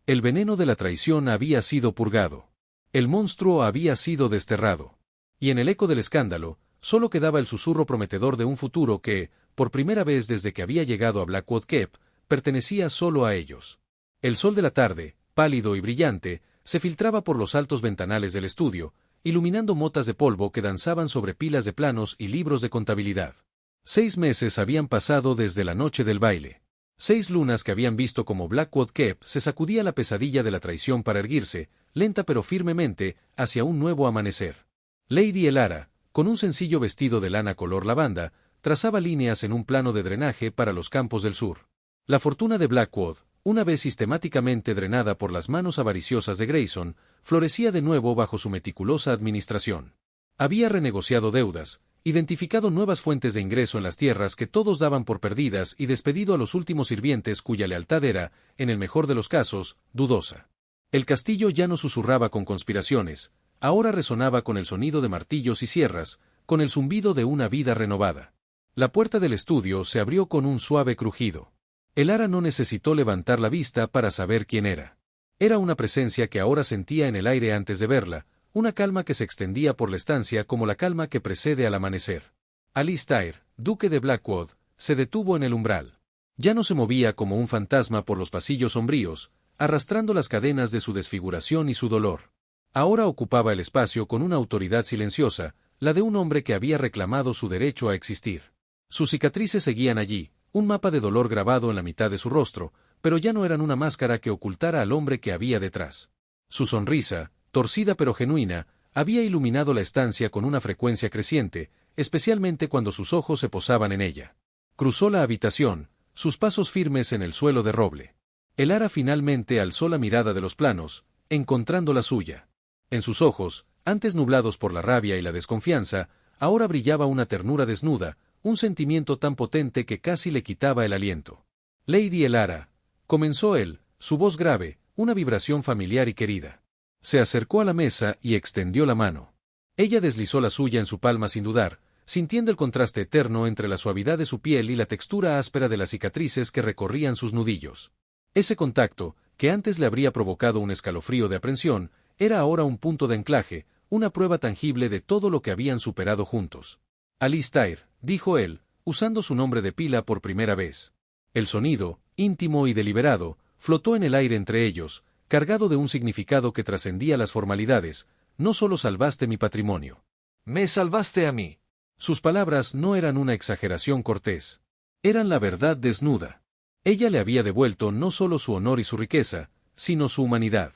El veneno de la traición había sido purgado. El monstruo había sido desterrado. Y en el eco del escándalo, solo quedaba el susurro prometedor de un futuro que, por primera vez desde que había llegado a Blackwood Keep, pertenecía solo a ellos. El sol de la tarde, pálido y brillante, se filtraba por los altos ventanales del estudio, iluminando motas de polvo que danzaban sobre pilas de planos y libros de contabilidad. 6 meses habían pasado desde la noche del baile. 6 lunas que habían visto como Blackwood Keep se sacudía la pesadilla de la traición para erguirse, lenta pero firmemente, hacia un nuevo amanecer. Lady Elara, con un sencillo vestido de lana color lavanda, trazaba líneas en un plano de drenaje para los campos del sur. La fortuna de Blackwood, una vez sistemáticamente drenada por las manos avariciosas de Grayson, florecía de nuevo bajo su meticulosa administración. Había renegociado deudas, identificado nuevas fuentes de ingreso en las tierras que todos daban por perdidas y despedido a los últimos sirvientes cuya lealtad era, en el mejor de los casos, dudosa. El castillo ya no susurraba con conspiraciones, ahora resonaba con el sonido de martillos y sierras, con el zumbido de una vida renovada. La puerta del estudio se abrió con un suave crujido. Elara no necesitó levantar la vista para saber quién era. Era una presencia que ahora sentía en el aire antes de verla, una calma que se extendía por la estancia como la calma que precede al amanecer. Alistair, duque de Blackwood, se detuvo en el umbral. Ya no se movía como un fantasma por los pasillos sombríos, arrastrando las cadenas de su desfiguración y su dolor. Ahora ocupaba el espacio con una autoridad silenciosa, la de un hombre que había reclamado su derecho a existir. Sus cicatrices seguían allí, un mapa de dolor grabado en la mitad de su rostro, pero ya no eran una máscara que ocultara al hombre que había detrás. Su sonrisa, torcida pero genuina, había iluminado la estancia con una frecuencia creciente, especialmente cuando sus ojos se posaban en ella. Cruzó la habitación, sus pasos firmes en el suelo de roble. Elara finalmente alzó la mirada de los planos, encontrando la suya. En sus ojos, antes nublados por la rabia y la desconfianza, ahora brillaba una ternura desnuda, un sentimiento tan potente que casi le quitaba el aliento. «Lady Elara», comenzó él, su voz grave, una vibración familiar y querida. Se acercó a la mesa y extendió la mano. Ella deslizó la suya en su palma sin dudar, sintiendo el contraste eterno entre la suavidad de su piel y la textura áspera de las cicatrices que recorrían sus nudillos. Ese contacto, que antes le habría provocado un escalofrío de aprensión, era ahora un punto de anclaje, una prueba tangible de todo lo que habían superado juntos. «Alistair», dijo él, usando su nombre de pila por primera vez. El sonido, íntimo y deliberado, flotó en el aire entre ellos, cargado de un significado que trascendía las formalidades. «No solo salvaste mi patrimonio. Me salvaste a mí». Sus palabras no eran una exageración cortés. Eran la verdad desnuda. Ella le había devuelto no solo su honor y su riqueza, sino su humanidad.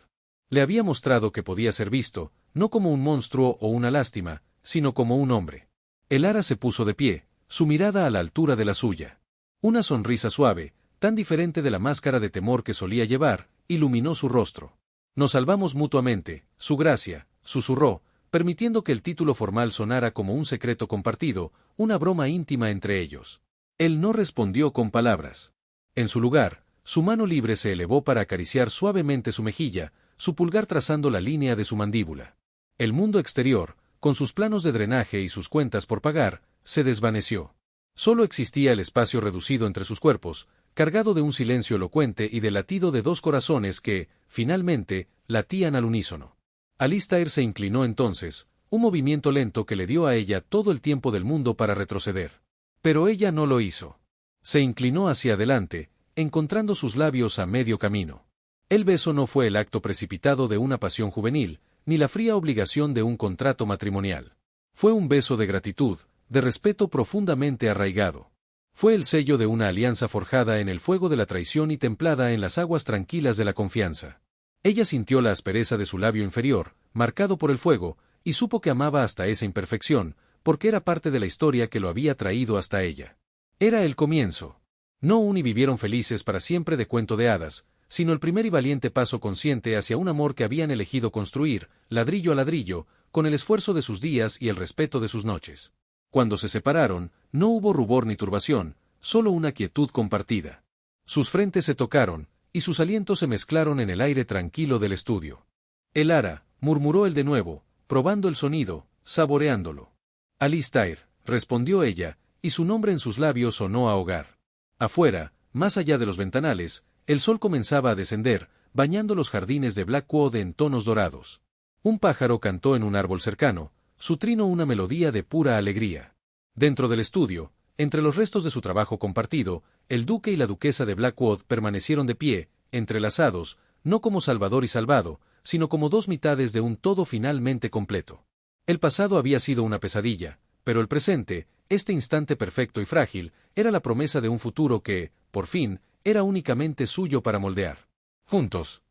Le había mostrado que podía ser visto, no como un monstruo o una lástima, sino como un hombre. Elara se puso de pie, su mirada a la altura de la suya. Una sonrisa suave, tan diferente de la máscara de temor que solía llevar, iluminó su rostro. Nos salvamos mutuamente, su gracia, susurró, permitiendo que el título formal sonara como un secreto compartido, una broma íntima entre ellos. Él no respondió con palabras. En su lugar, su mano libre se elevó para acariciar suavemente su mejilla, su pulgar trazando la línea de su mandíbula. El mundo exterior, con sus planos de drenaje y sus cuentas por pagar, se desvaneció. Solo existía el espacio reducido entre sus cuerpos, cargado de un silencio elocuente y del latido de dos corazones que, finalmente, latían al unísono. Alistair se inclinó entonces, un movimiento lento que le dio a ella todo el tiempo del mundo para retroceder. Pero ella no lo hizo. Se inclinó hacia adelante, encontrando sus labios a medio camino. El beso no fue el acto precipitado de una pasión juvenil, ni la fría obligación de un contrato matrimonial. Fue un beso de gratitud, de respeto profundamente arraigado. Fue el sello de una alianza forjada en el fuego de la traición y templada en las aguas tranquilas de la confianza. Ella sintió la aspereza de su labio inferior, marcado por el fuego, y supo que amaba hasta esa imperfección, porque era parte de la historia que lo había traído hasta ella. Era el comienzo. No un y vivieron felices para siempre de cuento de hadas, sino el primer y valiente paso consciente hacia un amor que habían elegido construir, ladrillo a ladrillo, con el esfuerzo de sus días y el respeto de sus noches. Cuando se separaron, no hubo rubor ni turbación, solo una quietud compartida. Sus frentes se tocaron, y sus alientos se mezclaron en el aire tranquilo del estudio. «Elara», murmuró él de nuevo, probando el sonido, saboreándolo. «Alistair», respondió ella, y su nombre en sus labios sonó a hogar. Afuera, más allá de los ventanales, el sol comenzaba a descender, bañando los jardines de Blackwood en tonos dorados. Un pájaro cantó en un árbol cercano, su trino una melodía de pura alegría. Dentro del estudio, entre los restos de su trabajo compartido, el duque y la duquesa de Blackwood permanecieron de pie, entrelazados, no como salvador y salvado, sino como dos mitades de un todo finalmente completo. El pasado había sido una pesadilla, pero el presente, este instante perfecto y frágil, era la promesa de un futuro que, por fin, era únicamente suyo para moldear. Juntos,